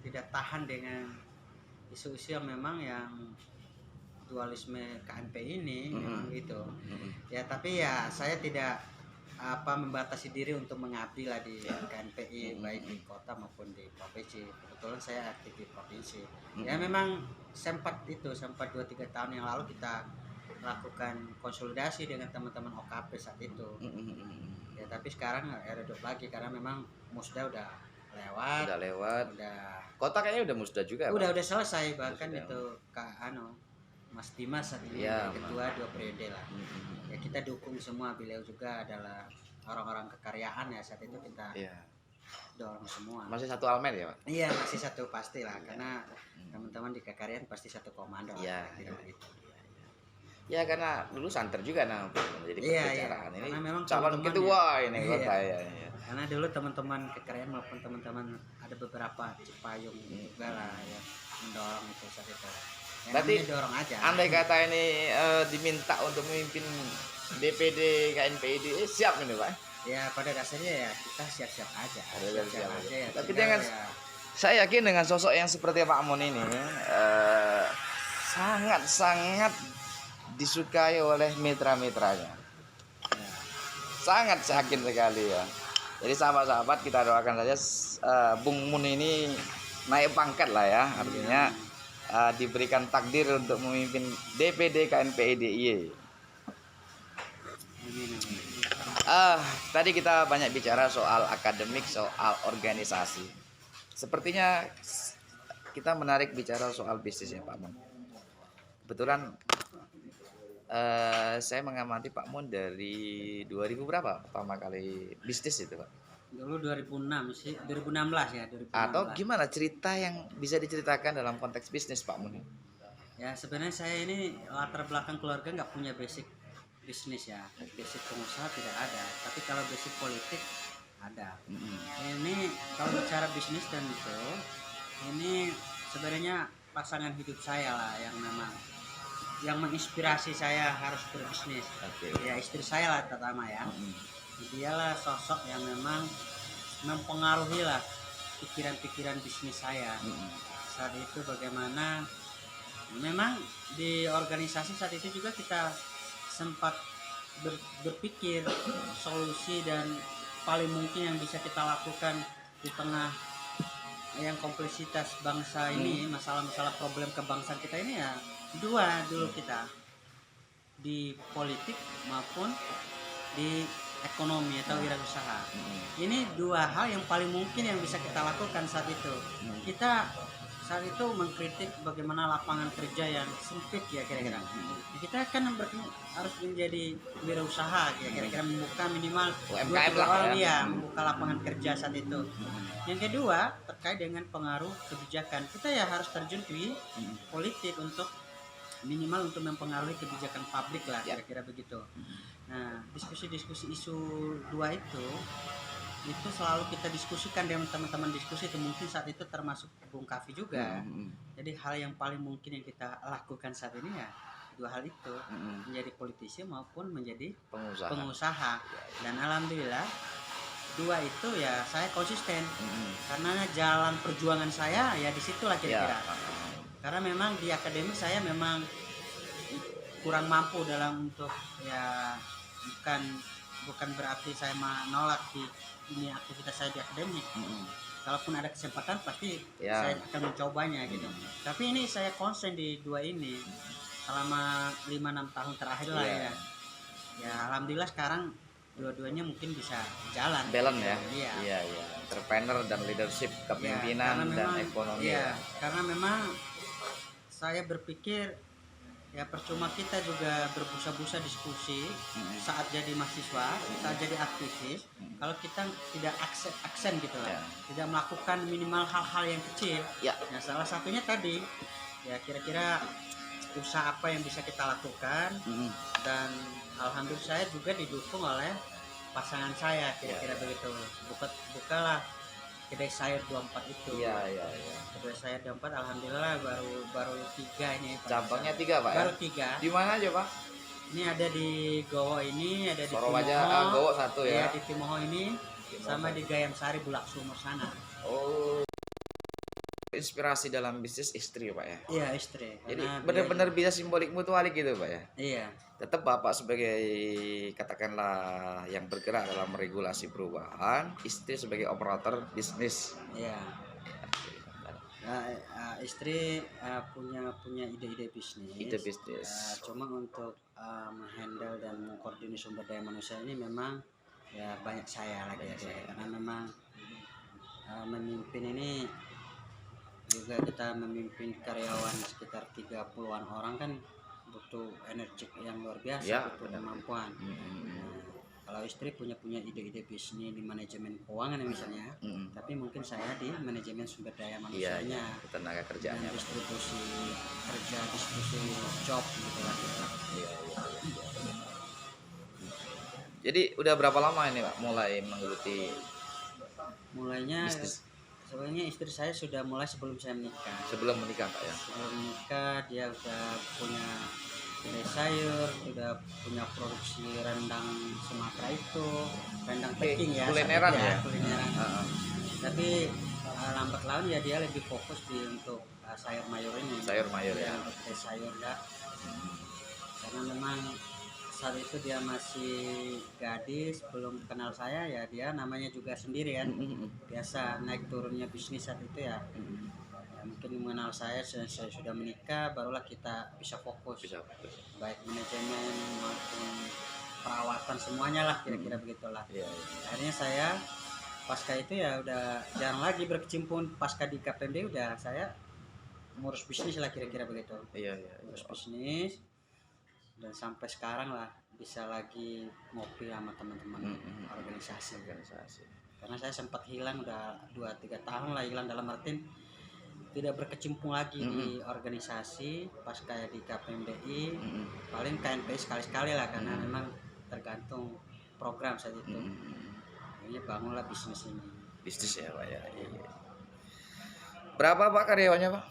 tidak tahan dengan isu-isu yang memang yang dualisme KNPI ini memang gitu. Ya tapi ya saya tidak membatasi diri untuk mengabdi lah di KNPI baik di kota maupun di provinsi. Kebetulan saya aktif di provinsi. Ya memang sempat 2-3 tahun yang lalu kita lakukan konsolidasi dengan teman-teman OKP saat itu. Ya tapi sekarang redup lagi karena memang Musda udah lewat. Udah lewat. Udah. Kota kayaknya sudah juga. Udah selesai, bahkan itu Mas Dimas saat ini ketua 2 periode lah. Ya kita dukung semua, beliau juga adalah orang-orang kekaryaan ya, saat itu kita dorong semua. Masih satu almen ya Pak? Iya, masih satu pasti lah, karena teman-teman di kekaryaan pasti satu komando lah. Gitu. Ya karena dulu santer juga menjadi pembicaraan ini. Memang calon ketua ini kota ya. Karena dulu teman-teman kekaryaan maupun teman-teman ada beberapa cipayung juga lah ya mendorong itu saat itu. Berarti dorong aja. Andai kata ini diminta untuk memimpin DPD KNPID, siap ini Pak? Ya pada dasarnya ya kita siap-siap aja. Siap-siap aja ya. Tapi dengan saya yakin dengan sosok yang seperti Pak Mun ini sangat-sangat disukai oleh mitra-mitranya. Sangat yakin sekali ya. Jadi sahabat-sahabat kita doakan saja Bung Mun ini naik pangkat lah ya, artinya diberikan takdir untuk memimpin DPD KNPI DIY. Tadi kita banyak bicara soal akademik, soal organisasi. Sepertinya kita menarik bicara soal bisnis ya Pak Mun. Kebetulan saya mengamati Pak Mun dari 2000 berapa pertama kali bisnis itu Pak? Dulu 2006 sih, 2016 ya. 2016. Atau gimana cerita yang bisa diceritakan dalam konteks bisnis Pak Mun? Ya sebenarnya saya ini latar belakang keluarga nggak punya basic bisnis ya, basic pengusaha tidak ada. Tapi kalau basic politik ada. Ini kalau bicara bisnis dan itu, ini sebenarnya pasangan hidup saya lah yang menginspirasi saya harus berbisnis. Ya istri saya lah terutama ya. Dialah sosok yang memang mempengaruhi lah pikiran-pikiran bisnis saya. Saat itu bagaimana memang di organisasi saat itu juga kita sempat berpikir solusi dan paling mungkin yang bisa kita lakukan di tengah yang kompleksitas bangsa ini, masalah-masalah problem kebangsaan kita ini ya dua dulu kita, di politik maupun di ekonomi atau wirausaha. Ini dua hal yang paling mungkin yang bisa kita lakukan saat itu. Kita saat itu mengkritik bagaimana lapangan kerja yang sempit ya kira-kira. Kita kan harus menjadi wirausaha ya kira-kira, membuka minimal UMKM lah ya, membuka lapangan kerja saat itu. Yang kedua terkait dengan pengaruh kebijakan, kita ya harus terjun di politik untuk minimal untuk mempengaruhi kebijakan publik lah kira-kira begitu. Nah, diskusi-diskusi isu dua itu selalu kita diskusikan dengan teman-teman diskusi itu, mungkin saat itu termasuk Bung Kavi juga. Jadi hal yang paling mungkin yang kita lakukan saat ini ya dua hal itu, menjadi politisi maupun menjadi pengusaha. Dan alhamdulillah dua itu ya saya konsisten, karena jalan perjuangan saya ya disitulah kira-kira. Karena memang di akademik saya memang kurang mampu dalam untuk ya bukan berarti saya menolak ini aktivitas saya di akademik. Kalaupun ada kesempatan pasti saya akan mencobanya gitu. Tapi ini saya konsen di dua ini selama 5-6 tahun terakhir lah ya. Ya alhamdulillah sekarang dua-duanya mungkin bisa jalan. Balance ya. Iya. Entrepreneur dan leadership, kepemimpinan dan ekonomi. Iya, karena memang saya berpikir ya percuma kita juga berbusa-busa diskusi saat jadi mahasiswa, saat jadi aktivis, kalau kita tidak aksen gitu lah, tidak melakukan minimal hal-hal yang kecil. Nah salah satunya tadi ya kira-kira usaha apa yang bisa kita lakukan, dan alhamdulillah saya juga didukung oleh pasangan saya kira-kira begitu. Bukalah kedai sayur 24 itu. Iya. Kedai sayur 24 alhamdulillah baru 3 ini. Cabangnya 3 Pak baru ya? 3. Di mana aja Pak? Ini ada di Gowo ini, ada di Sorowaja, Gowo 1 ya. Di Timoho ini, sama di Gayam Sari Bulak Sumur sana. Oh. Inspirasi dalam bisnis istri Pak ya? Iya istri. Jadi benar-benar bisa simbolik mutualik gitu Pak ya? Iya. Tetap Bapak sebagai katakanlah yang bergerak dalam regulasi perubahan, istri sebagai operator bisnis. Iya. Istri punya ide-ide bisnis. Ide bisnis. Cuma untuk menghandle dan mengkoordinasi sumber daya manusia ini memang ya banyak saya lagi ya. Karena memang memimpin ini juga, kita memimpin karyawan sekitar 30-an orang kan butuh energi yang luar biasa, Ya, butuh benar. kemampuan. Kalau istri punya ide-ide bisnis di manajemen keuangan misalnya, tapi mungkin saya di manajemen sumber daya manusianya, tenaga kerjanya, distribusi kerja, distribusi job gitu lah. Jadi udah berapa lama ini Pak mulai menggeluti Mulainya bisnis? sebenarnya istri saya sudah mulai sebelum saya menikah. Sebelum menikah Pak ya? Sebelum menikah dia udah punya kedai sayur, udah punya produksi rendang Sumatera itu, rendang Peking ya. Kulineran ya? Kulineran. Tapi lambat laun ya dia lebih fokus untuk sayur mayur ini. Sayur mayur ya. Untuk kedai sayur ya. Karena memang saat itu dia masih gadis, belum kenal saya ya, dia namanya juga sendiri kan, biasa naik turunnya bisnis saat itu ya. Mungkin mengenal saya sudah menikah, barulah kita bisa fokus, baik manajemen maupun perawatan semuanya lah, kira-kira begitulah. Akhirnya saya pasca itu ya udah jarang lagi berkecimpung, pasca di KPMD udah saya ngurus bisnis lah, kira-kira begitu. Ngurus bisnis. Dan sampai sekarang lah bisa lagi ngopi sama teman-teman organisasi. Karena saya sempat hilang udah 2-3 tahun lah, hilang dalam artian tidak berkecimpung lagi di organisasi. Pas kayak di KPMDI paling KNPI sekali-sekali lah, karena memang tergantung program saat itu. Ini bangunlah bisnis ini. Bisnis ya Pak ya. Berapa Pak karyawannya Pak?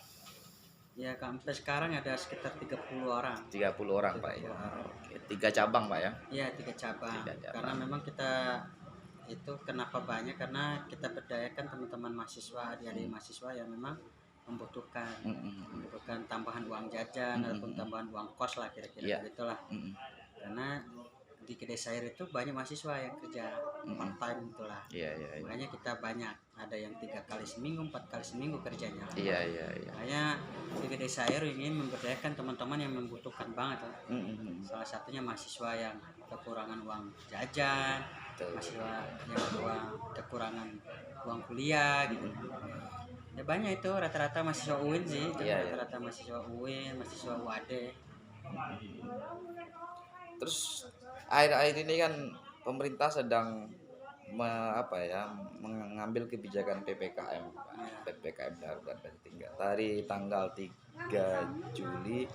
Ya sampai sekarang ada sekitar 30 orang. 30 orang Pak ya. Oke, 3 cabang Pak ya? Iya, 3 cabang. Karena memang kita itu kenapa banyak, karena kita berdayakan teman-teman mahasiswa, adik-adik mahasiswa yang memang membutuhkan tambahan uang jajan ataupun tambahan uang kos lah, kira-kira begitulah. Karena di kedai sayur itu banyak mahasiswa yang kerja part time itulah. Makanya kita banyak, ada yang 3 kali seminggu, 4 kali seminggu kerjanya. Makanya di kedai sayur ingin memberdayakan teman-teman yang membutuhkan banget lah. Salah satunya mahasiswa yang kekurangan uang jajan, mahasiswa yang kekurangan uang kuliah gitu. Ya banyak itu, rata-rata mahasiswa UIN sih, rata-rata mahasiswa UIN, mahasiswa UAD. Terus akhir-akhir ini kan pemerintah sedang mengambil kebijakan PPKM darurat dari tanggal 3 Juli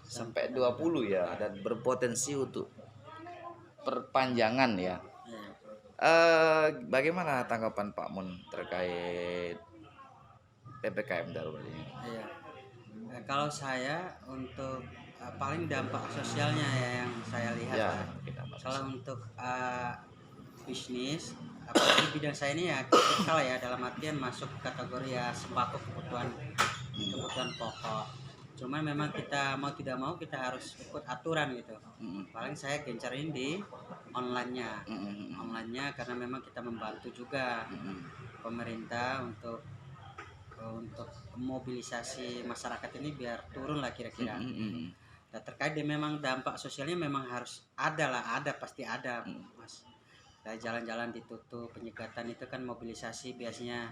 sampai 20 ya, dan berpotensi untuk perpanjangan ya. Bagaimana tanggapan Pak Mun terkait PPKM darurat ini? Kalau saya untuk paling dampak sosialnya ya yang saya lihat kalau untuk bisnis, apalagi bidang saya ini ya kritikal ya, dalam artian masuk kategori ya sembako, kebutuhan pokok. Cuman memang kita mau tidak mau kita harus ikut aturan gitu. Paling saya gencarin di online-nya, karena memang kita membantu juga pemerintah untuk mobilisasi masyarakat ini biar turun lah, kira-kira. Nah, terkait dengan memang dampak sosialnya memang harus ada pasti ada, Mas. Kayak jalan-jalan ditutup, penyekatan itu kan mobilisasi biasanya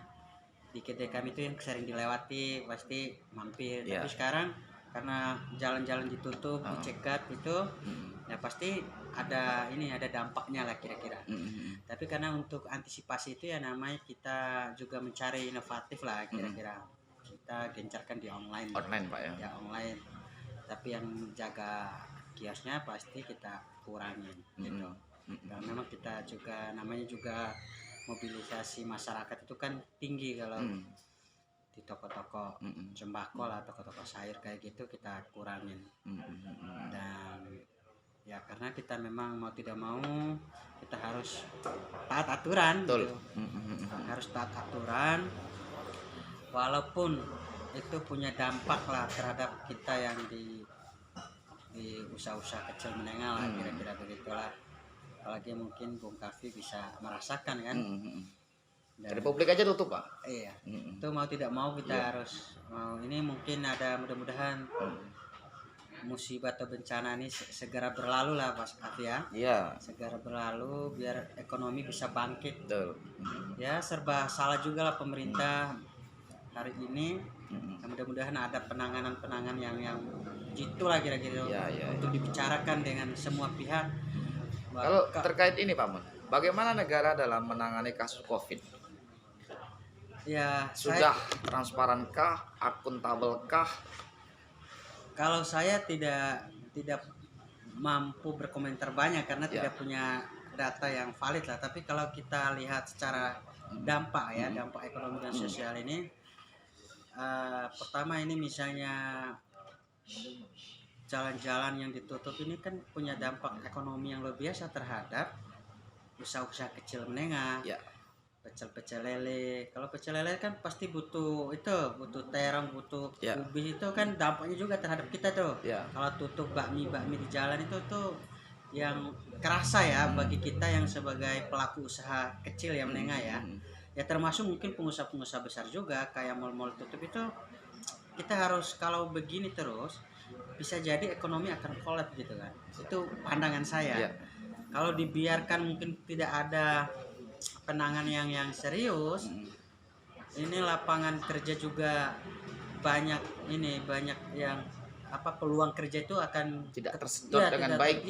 di kedai kami itu yang sering dilewati pasti mampir. Tapi sekarang karena jalan-jalan ditutup, dicegat itu, ya pasti ada dampaknya lah, kira-kira. Tapi karena untuk antisipasi itu ya namanya kita juga mencari inovatif lah, kira-kira. Kita gencarkan di online Pak ya? Ya online. Tapi yang jaga kiosnya pasti kita kurangin gitu. Karena memang kita juga namanya juga mobilisasi masyarakat itu kan tinggi kalau di toko-toko sembako lah, toko-toko sayur kayak gitu kita kurangin. Dan ya karena kita memang mau tidak mau kita harus taat aturan gitu. Harus taat aturan walaupun itu punya dampak lah terhadap kita yang di usaha-usaha kecil menengah lah, kira-kira begitulah. Apalagi mungkin Bung Kavi bisa merasakan kan. Republik aja tutup Pak. Iya. Itu mau tidak mau kita harus mau ini, mungkin ada mudah-mudahan musibah atau bencana ini segera berlalu lah Mas Kavi ya. Iya. Segera berlalu biar ekonomi bisa bangkit. Betul. Ya serba salah juga lah pemerintah hari ini. Mudah-mudahan ada penanganan yang jitu lah kira-kira untuk dibicarakan dengan semua pihak. Kalau terkait ini Pak Mun, bagaimana negara dalam menangani kasus COVID? Ya, sudah transparankah, akuntabelkah? Kalau saya tidak mampu berkomentar banyak karena tidak punya data yang valid lah. Tapi kalau kita lihat secara dampak ya, dampak ekonomi dan sosial ini, pertama ini misalnya jalan-jalan yang ditutup ini kan punya dampak ekonomi yang luar biasa terhadap usaha-usaha kecil menengah. Pecel-pecel lele. Kalau pecel lele kan pasti butuh terong, butuh ubi, itu kan dampaknya juga terhadap kita tuh. Kalau tutup bakmi di jalan itu tuh yang kerasa ya bagi kita yang sebagai pelaku usaha kecil yang menengah ya. Ya termasuk mungkin pengusaha-pengusaha besar juga kayak mal-mal tutup itu, kita harus kalau begini terus bisa jadi ekonomi akan collapse gitu kan. Itu pandangan saya. Kalau dibiarkan mungkin tidak ada penanganan yang serius, ini lapangan kerja juga banyak yang peluang kerja itu akan tidak tersedot dengan baik.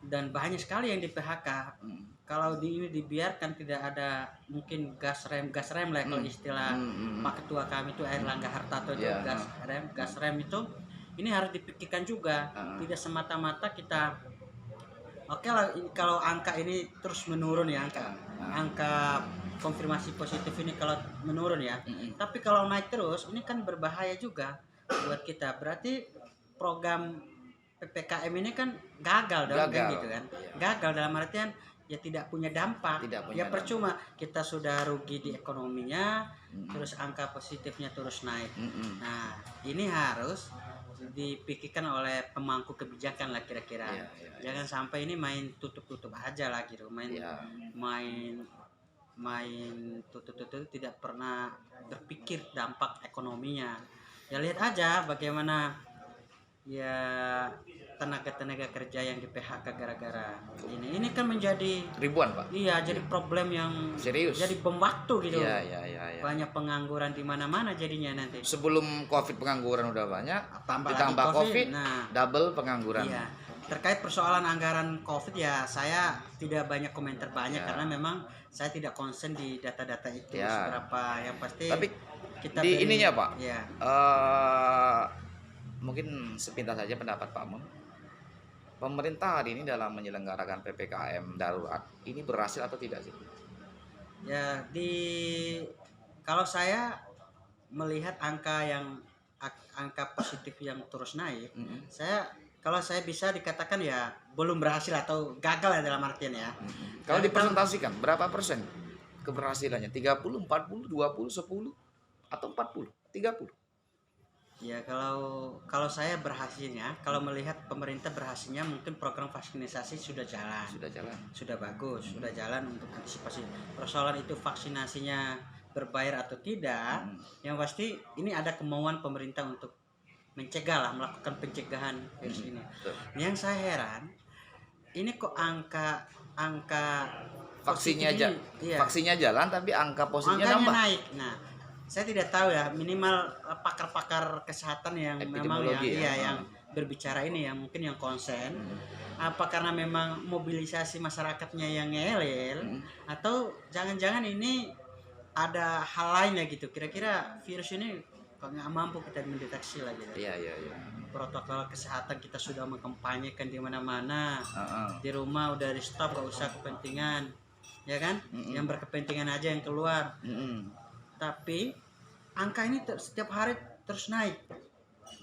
Dan banyak sekali yang di PHK. Kalau ini dibiarkan tidak ada mungkin gas rem lah kalau istilah Pak Ketua kami itu Airlangga Hartarto itu gas rem itu ini harus dipikirkan juga. Tidak semata-mata kita oke lah kalau angka ini terus menurun ya, angka konfirmasi positif ini kalau menurun ya. Tapi kalau naik terus ini kan berbahaya juga buat kita. Berarti program PPKM ini kan gagal dong gitu kan. Gagal dalam artian ya tidak punya dampak. Percuma kita sudah rugi di ekonominya, terus angka positifnya terus naik. Nah, ini harus dipikirkan oleh pemangku kebijakan lah kira-kira. Jangan sampai ini main tutup-tutup aja lah gitu. Main tutup-tutup tidak pernah berpikir dampak ekonominya. Ya lihat aja bagaimana ya tenaga kerja yang di PHK gara-gara ini kan menjadi ribuan Pak. Iya, jadi problem yang serius. Jadi bom waktu gitu. Banyak pengangguran di mana-mana jadinya nanti. Sebelum COVID pengangguran udah banyak, ditambah COVID double pengangguran. Iya. Terkait persoalan anggaran COVID ya saya tidak banyak komentar banyak karena memang saya tidak konsen di data-data itu seberapa yang pasti. Tapi kita di ininya Pak. Mungkin sepintas saja pendapat Pak Mun. Pemerintah hari ini dalam menyelenggarakan PPKM darurat ini berhasil atau tidak sih? Ya kalau saya melihat angka positif yang terus naik, kalau saya bisa dikatakan ya belum berhasil atau gagal ya dalam artian ya. Kalau dipresentasikan berapa persen keberhasilannya? 30, 40, 20, 10 atau 40, 30? Ya kalau saya berhasilnya, kalau melihat pemerintah berhasilnya mungkin program vaksinasi sudah bagus, sudah jalan untuk antisipasi persoalan itu vaksinasinya berbayar atau tidak. Yang pasti ini ada kemauan pemerintah untuk melakukan pencegahan virus ini. Yang saya heran ini kok angka vaksinnya jalan tapi angka positifnya nambah. Naik. Nah, saya tidak tahu ya, minimal pakar-pakar kesehatan yang memang yang berbicara ini yang mungkin yang konsen. Apa karena memang mobilisasi masyarakatnya yang ngelel atau jangan-jangan ini ada hal lainnya gitu. Kira-kira virus ini kok nggak mampu kita mendeteksi lagi. Protokol kesehatan kita sudah mengkampanyekan di mana-mana. Di rumah udah di stop, gak usah kepentingan. Ya kan? Yang berkepentingan aja yang keluar. Tapi angka ini setiap hari terus naik.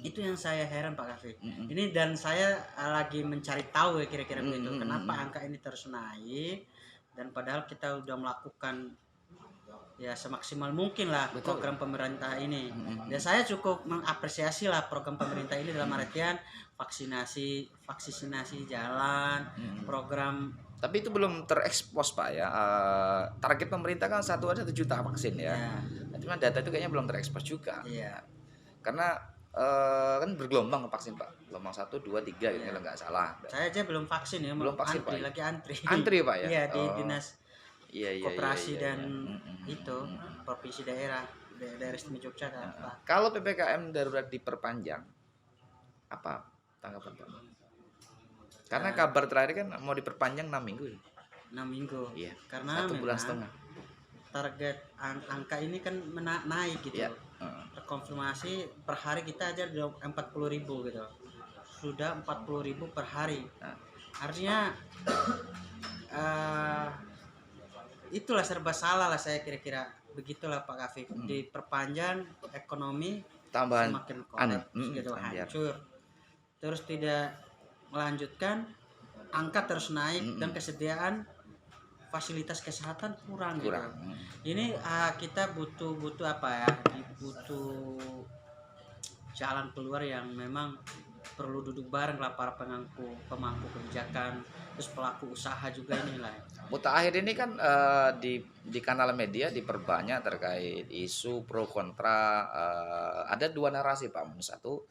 Itu yang saya heran Pak Kavi. Ini dan saya lagi mencari tahu ya kira-kira begitu. Kenapa angka ini terus naik dan padahal kita udah melakukan ya semaksimal mungkin lah program pemerintah ini. Dan saya cukup mengapresiasi lah program pemerintah ini dalam artian vaksinasi jalan, program. Tapi itu belum terekspos Pak ya. Target pemerintah kan 1 juta vaksin ya. Cuma data itu kayaknya belum terekspos juga. Karena kan bergelombang vaksin Pak, gelombang 1, 2, 3 gitu kalau nggak salah. Saya aja belum vaksin ya, Belum vaksin Pak. lagi antri. Antri Pak ya? Iya di dinas Iya, koperasi dan iya. itu provinsi daerah istimewa Yogyakarta. Kalau PPKM darurat diperpanjang, apa tanggapan Pak? Karena kabar terakhir kan mau diperpanjang 6 minggu. 6 minggu. Iya. Karena 1 bulan setengah. Target angka ini kan naik gitu. Iya. Terkonfirmasi per hari kita aja 40.000 gitu. Sudah 40.000 per hari. Artinya itulah serba salah lah, saya kira-kira begitulah Pak Kafif. Diperpanjang ekonomi tambahan semakin kolaps gitu, hancur. Terus tidak melanjutkan, angka terus naik dan kesediaan fasilitas kesehatan kurang. Gitu. Ini kita butuh apa ya? Butuh jalan keluar yang memang perlu duduk bareng lah para pemangku kebijakan, terus pelaku usaha juga inilah. Mutakhir ini kan di kanal media diperbanyak terkait isu pro kontra. Ada 2 narasi Pak. Satu,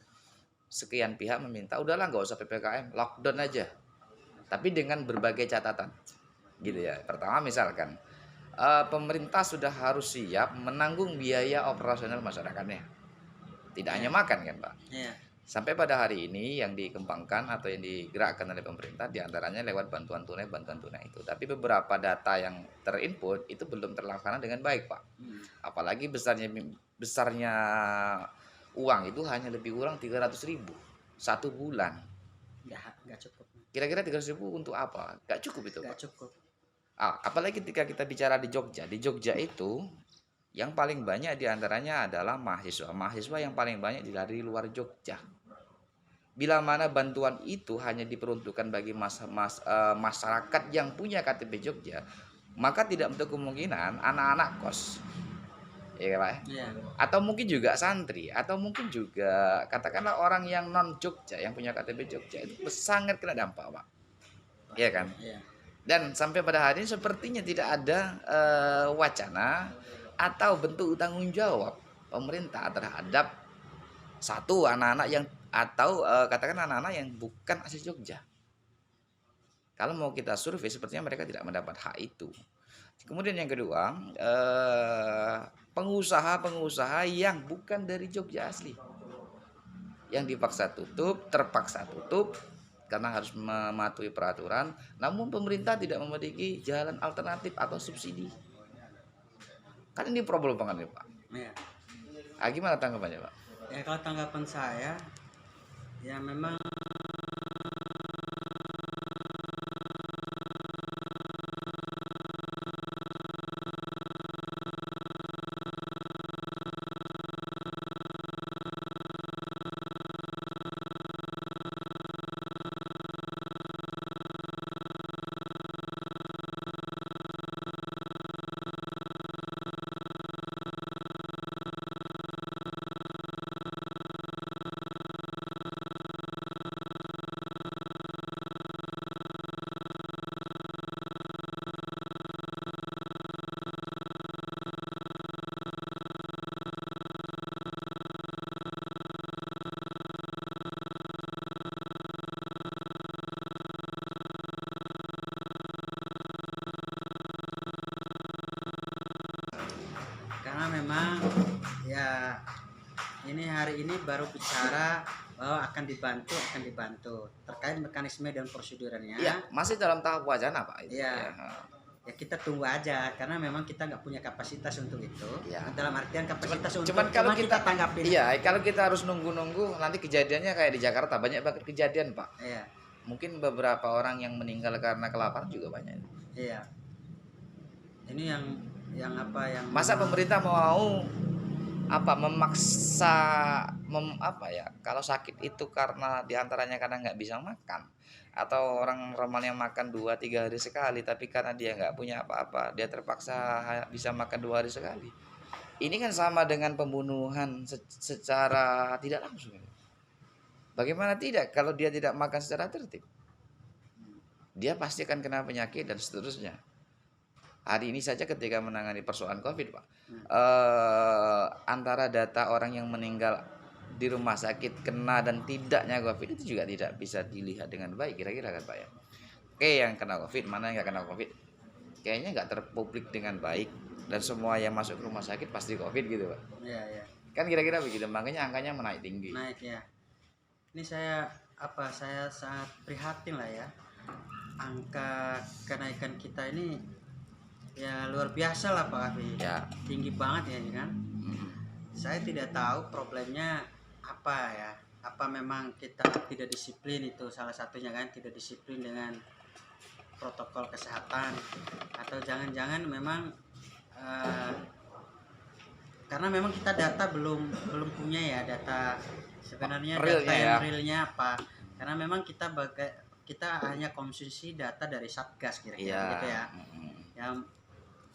sekian pihak meminta udahlah nggak usah PPKM, lockdown aja, tapi dengan berbagai catatan gitu ya. Pertama misalkan pemerintah sudah harus siap menanggung biaya operasional masyarakatnya, tidak hanya makan kan Pak. Sampai pada hari ini yang dikembangkan atau yang digerakkan oleh pemerintah diantaranya lewat bantuan tunai itu, tapi beberapa data yang terinput itu belum terlaksana dengan baik Pak. Apalagi besarnya uang itu hanya lebih kurang 300.000 1 bulan. Nggak cukup. Kira-kira 300.000 untuk apa? Nggak cukup itu Nggak Pak. cukup. Apalagi ketika kita bicara di Jogja. Di Jogja itu yang paling banyak diantaranya adalah mahasiswa yang paling banyak dari luar Jogja. Bila mana bantuan itu hanya diperuntukkan bagi masyarakat yang punya KTP Jogja, maka tidak untuk kemungkinan anak-anak kos, ya Pak. Atau mungkin juga santri, atau mungkin juga katakanlah orang yang non Jogja yang punya KTP Jogja itu sangat kena dampak Pak, ya kan? Dan sampai pada hari ini sepertinya tidak ada wacana atau bentuk tanggung jawab pemerintah terhadap satu anak-anak yang atau katakan anak-anak yang bukan asli Jogja. Kalau mau kita survei sepertinya mereka tidak mendapat hak itu. Kemudian yang kedua, pengusaha-pengusaha yang bukan dari Jogja asli, yang terpaksa tutup karena harus mematuhi peraturan, namun pemerintah tidak memiliki jalan alternatif atau subsidi. Kan ini problem banget nih Pak. Gimana tanggapannya Pak? Ya kalau tanggapan saya, ya memang memang ya ini hari ini baru bicara bahwa akan dibantu terkait mekanisme dan prosedurnya. Ya, masih dalam tahap wacana Pak. Ya kita tunggu aja karena memang kita nggak punya kapasitas untuk itu. Dalam artian kapasitas cuman kalau kita tanggapin. Iya, kalau kita harus nunggu nanti kejadiannya kayak di Jakarta banyak banget kejadian Pak. Mungkin beberapa orang yang meninggal karena kelaparan juga banyak. Iya. Ini yang masa pemerintah mau memaksa kalau sakit itu karena diantaranya karena nggak bisa makan, atau orang normalnya makan 2-3 hari sekali, tapi karena dia nggak punya apa-apa dia terpaksa bisa makan 2 hari sekali. Ini kan sama dengan pembunuhan secara tidak langsung. Bagaimana tidak kalau dia tidak makan secara tertib, dia pasti akan kena penyakit dan seterusnya. Hari ini saja ketika menangani persoalan COVID Pak, antara data orang yang meninggal di rumah sakit kena dan tidaknya COVID itu juga tidak bisa dilihat dengan baik kira-kira kan Pak ya. Oke, yang kena COVID, mana yang nggak kena COVID, kayaknya nggak terpublik dengan baik, dan semua yang masuk ke rumah sakit pasti COVID gitu Pak. Iya, iya. Kan kira-kira begitu, makanya angkanya menaik tinggi. Naik ya. Ini saya sangat prihatin lah ya. Angka kenaikan kita ini ya luar biasa lah Pak Afi. Ya. Tinggi banget ya kan. Saya tidak tahu problemnya apa ya. Apa memang kita tidak disiplin, itu salah satunya kan, tidak disiplin dengan protokol kesehatan, atau jangan-jangan memang karena memang kita data belum punya ya, data sebenarnya realnya data yang ya. realnya apa, karena memang kita hanya konsumsi data dari Satgas kira-kira gitu ya. Yang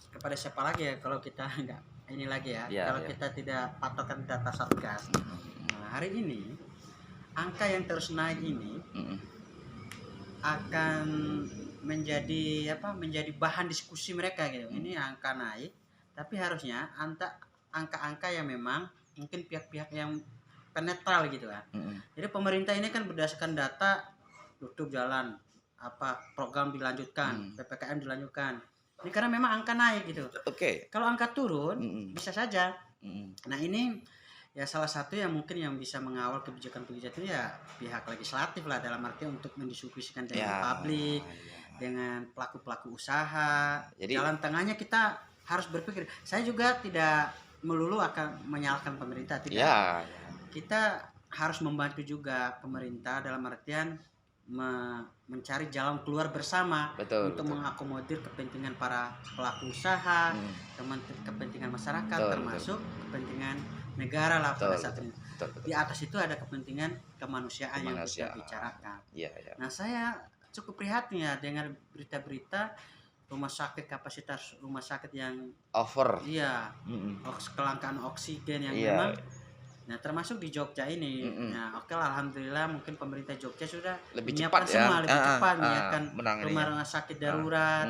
kepada siapa lagi ya kalau kita enggak ini lagi ya, kalau kita tidak patokan data Satgas. Nah, hari ini angka yang terus naik ini akan menjadi bahan diskusi mereka gitu. Ini angka naik, tapi harusnya angka-angka yang memang mungkin pihak-pihak yang penetral gitu kan. Jadi pemerintah ini kan berdasarkan data, tutup jalan, program dilanjutkan, PPKM dilanjutkan. Ini karena memang angka naik gitu. Oke. Kalau angka turun bisa saja. Nah, ini ya salah satu yang mungkin yang bisa mengawal kebijakan-kebijakan itu ya pihak legislatif lah, dalam arti untuk mendiskusikan dengan publik, dengan pelaku-pelaku usaha. Jadi jalan tengahnya kita harus berpikir. Saya juga tidak melulu akan menyalahkan pemerintah, tidak. Kita harus membantu juga pemerintah dalam artian mencari jalan keluar bersama. Betul. Mengakomodir kepentingan para pelaku usaha, kepentingan masyarakat, termasuk kepentingan negara lah pada saat ini. Di atas itu ada kepentingan kemanusiaan yang kita bicarakan. Nah, saya cukup prihatin ya dengan berita-berita kapasitas rumah sakit yang over. Iya. Kelangkaan oksigen yang memang. Nah, termasuk di Jogja ini. Nah, oke lah, alhamdulillah mungkin pemerintah Jogja sudah lebih menyiapkan cepat semua, lebih cepat menyiapkan rumah ya. sakit darurat.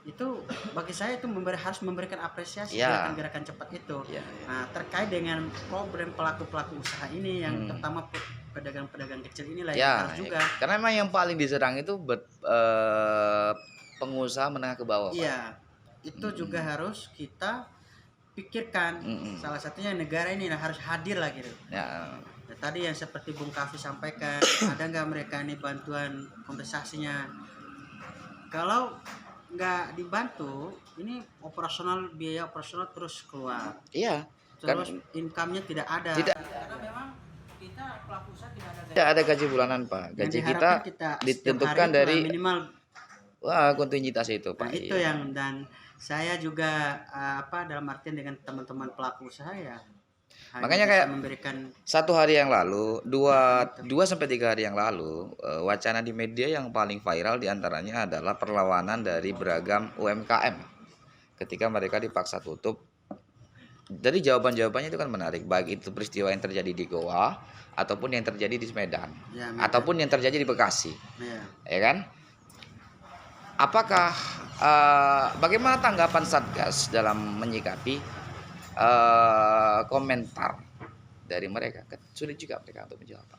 Itu bagi saya itu harus memberikan apresiasi gerakan-gerakan cepat itu. Nah, terkait dengan problem pelaku-pelaku usaha ini yang terutama pedagang-pedagang kecil inilah yang harus juga. Karena memang yang paling diserang itu pengusaha menengah ke bawah. Iya. Itu juga harus kita pikirkan. Salah satunya negara ini harus hadir lah gitu. Nah, tadi yang seperti Bung Kavi sampaikan, ada nggak mereka ini bantuan kompensasinya? Kalau nggak dibantu, ini biaya operasional terus keluar. Iya. Terus income-nya tidak ada. Karena memang kita pelaku usaha tidak ada gaji bulanan Pak. Gaji kita ditentukan dari minimal kontinuitas itu Pak. Nah, itu yang, dan saya juga dalam artian dengan teman-teman pelaku usaha ya. Makanya kayak memberikan 1 hari yang lalu, 2 sampai 3 hari yang lalu, wacana di media yang paling viral diantaranya adalah perlawanan dari beragam UMKM ketika mereka dipaksa tutup. Jadi jawabannya itu kan menarik, baik itu peristiwa yang terjadi di Goa ataupun yang terjadi di Medan, ataupun yang terjadi di Bekasi, ya kan? Apakah bagaimana tanggapan Satgas dalam menyikapi komentar dari mereka? Sulit juga mereka untuk menjawab.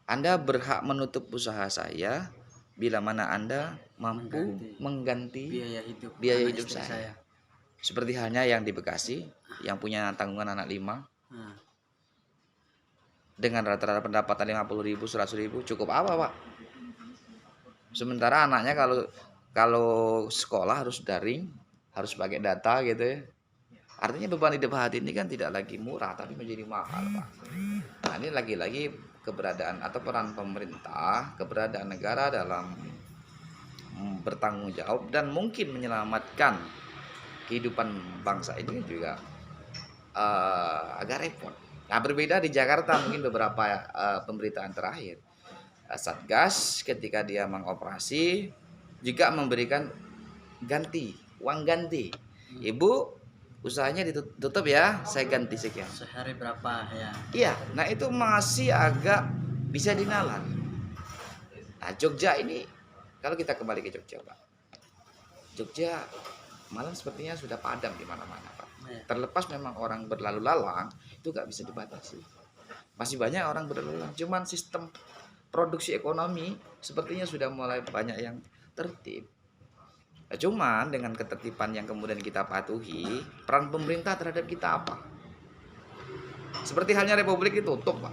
Anda berhak menutup usaha saya bila mana Anda mampu mengganti biaya hidup saya. Seperti halnya yang di Bekasi yang punya tanggungan anak 5 dengan rata-rata pendapatan 50.000, 100.000, cukup apa Pak? Sementara anaknya kalau sekolah harus daring, harus pakai data gitu ya. Artinya beban hidup saat ini kan tidak lagi murah tapi menjadi mahal Pak. Nah, ini lagi-lagi keberadaan atau peran pemerintah, keberadaan negara dalam bertanggung jawab dan mungkin menyelamatkan kehidupan bangsa ini juga agak repot. Nah, berbeda di Jakarta mungkin beberapa pemberitaan terakhir. Satgas ketika dia mengoperasi juga memberikan uang ganti. Ibu, usahanya ditutup ya, saya ganti sekian. Sehari berapa ya? Iya, nah itu masih agak bisa dinalar. Nah, Jogja ini, kalau kita kembali ke Jogja Pak, Jogja malah sepertinya sudah padam di mana-mana, Pak. Terlepas memang orang berlalu lalang itu nggak bisa dibatasi. Masih banyak orang berlalu lalang, cuman sistem produksi ekonomi sepertinya sudah mulai banyak yang tertib. Nah, cuman dengan ketertiban yang kemudian kita patuhi, peran pemerintah terhadap kita apa? Seperti halnya Republik itu tutup, Pak.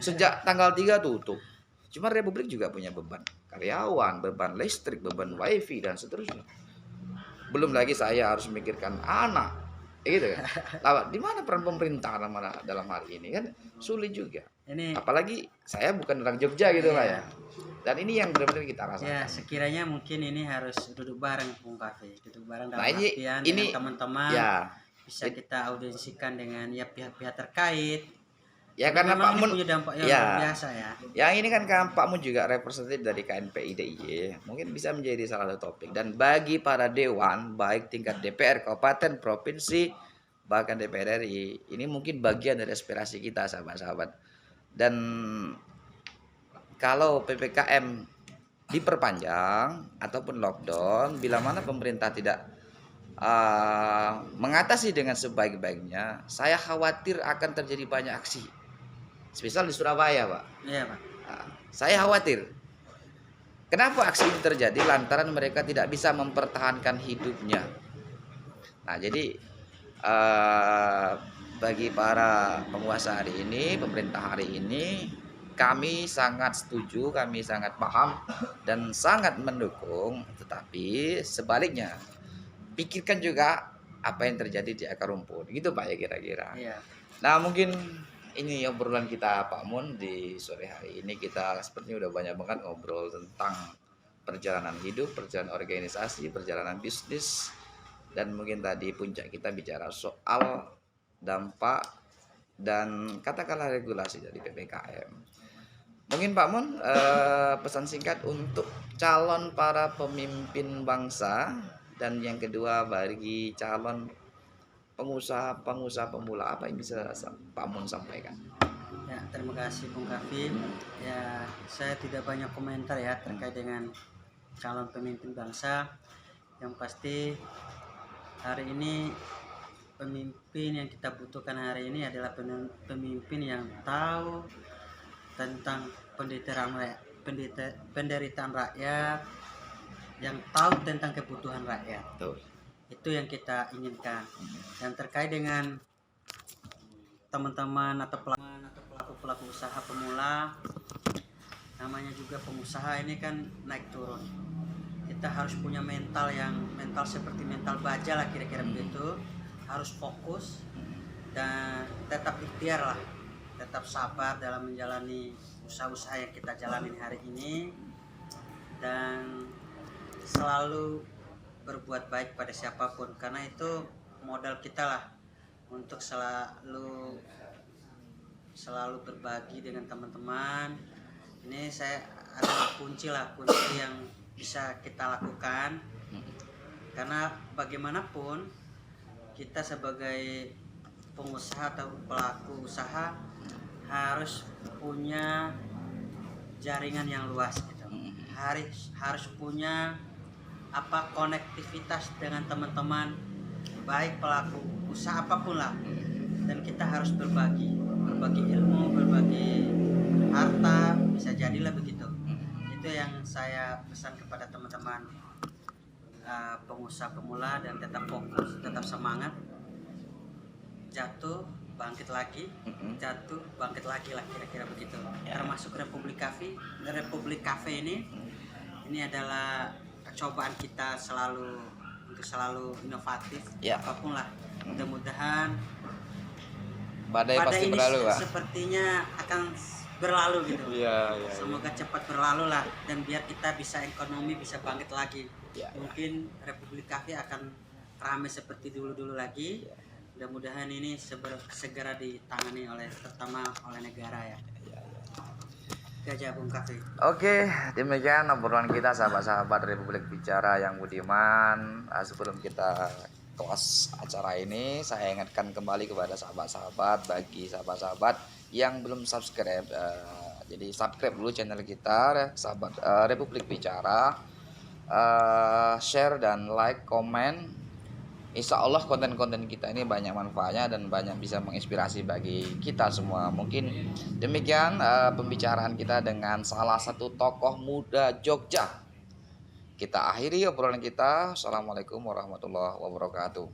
Sejak tanggal 3 tutup. Cuma Republik juga punya beban karyawan, beban listrik, beban wifi dan seterusnya. Belum lagi saya harus memikirkan anak, gitu kan. Di mana peran pemerintah dalam hal ini kan sulit juga. Apalagi saya bukan orang Jogja gitu lah ya. Dan ini yang benar-benar kita rasakan. Ya, sekiranya mungkin ini harus duduk bareng Bung Kafe, duduk bareng dalam artian dengan teman-teman. Ya, bisa kita audiensikan dengan ya pihak-pihak terkait. Ya karena Pak Mun punya dampak yang luar biasa ya. Yang ini kan Pak Mun juga representatif dari KNPI DIY, mungkin bisa menjadi salah satu topik. Dan bagi para dewan, baik tingkat DPR, kabupaten, provinsi, bahkan DPR RI, ini mungkin bagian dari aspirasi kita, sahabat-sahabat. Dan kalau PPKM diperpanjang ataupun lockdown, bila mana pemerintah tidak mengatasi dengan sebaik-baiknya, saya khawatir akan terjadi banyak aksi. Spesial di Surabaya, Pak. Iya, Pak. Saya khawatir. Kenapa aksi ini terjadi? Lantaran mereka tidak bisa mempertahankan hidupnya. Nah, jadi bagi para penguasa hari ini, pemerintah hari ini, kami sangat setuju, kami sangat paham dan sangat mendukung. Tetapi sebaliknya, pikirkan juga apa yang terjadi di akar rumput. Gitu, Pak, ya kira-kira. Iya. Nah, mungkin ini obrolan kita Pak Mun di sore hari ini. Kita sepertinya udah banyak banget ngobrol tentang perjalanan hidup, perjalanan organisasi, perjalanan bisnis, dan mungkin tadi puncak kita bicara soal dampak dan katakanlah regulasi dari PPKM. Mungkin Pak Mun pesan singkat untuk calon para pemimpin bangsa, dan yang kedua bagi calon pengusaha pemula, apa yang bisa Pak Mun sampaikan? Ya, terima kasih Bung Kafi. Ya, saya tidak banyak komentar ya terkait dengan calon pemimpin bangsa. Yang pasti hari ini pemimpin yang kita butuhkan hari ini adalah pemimpin yang tahu tentang penderitaan rakyat, yang tahu tentang kebutuhan rakyat. Betul. Itu yang kita inginkan. Dan terkait dengan teman-teman atau pelaku usaha pemula, namanya juga pengusaha ini kan naik turun. Kita harus punya mental seperti mental baja lah kira-kira begitu. Harus fokus dan tetap ikhtiar lah, tetap sabar dalam menjalani usaha-usaha yang kita jalani hari ini, dan selalu berbuat baik pada siapapun, karena itu modal kita lah untuk selalu berbagi dengan teman-teman. Ini saya adalah kunci yang bisa kita lakukan, karena bagaimanapun kita sebagai pengusaha atau pelaku usaha harus punya jaringan yang luas gitu. Harus punya konektivitas dengan teman-teman, baik pelaku usaha apapun lah, dan kita harus berbagi ilmu, berbagi harta, bisa jadilah begitu. Itu yang saya pesan kepada teman-teman pengusaha pemula, dan tetap fokus, tetap semangat, jatuh bangkit lagi, jatuh bangkit lagi lah kira-kira begitu. Termasuk Republik Cafe ini adalah cobaan kita untuk selalu inovatif, apapun lah. Mudah-mudahan badai pasti ini berlalu, Pak. Sepertinya akan berlalu gitu. Semoga cepat berlalu lah, dan biar kita bisa ekonomi bisa bangkit lagi. Mungkin Republik Cafe akan ramai seperti dulu-dulu lagi. Mudah-mudahan ini segera ditangani terutama oleh negara ya. Gajah Bung Kafi. Oke, demikian obrolan kita sahabat-sahabat Republik Bicara yang budiman. Sebelum kita close acara ini, saya ingatkan kembali kepada sahabat-sahabat, bagi sahabat-sahabat yang belum subscribe, jadi subscribe dulu channel kita, sahabat Republik Bicara, share dan like, komen, Insya Allah konten-konten kita ini banyak manfaatnya dan banyak bisa menginspirasi bagi kita semua. Mungkin demikian pembicaraan kita dengan salah satu tokoh muda Jogja. Kita akhiri obrolan kita. Assalamualaikum warahmatullahi wabarakatuh.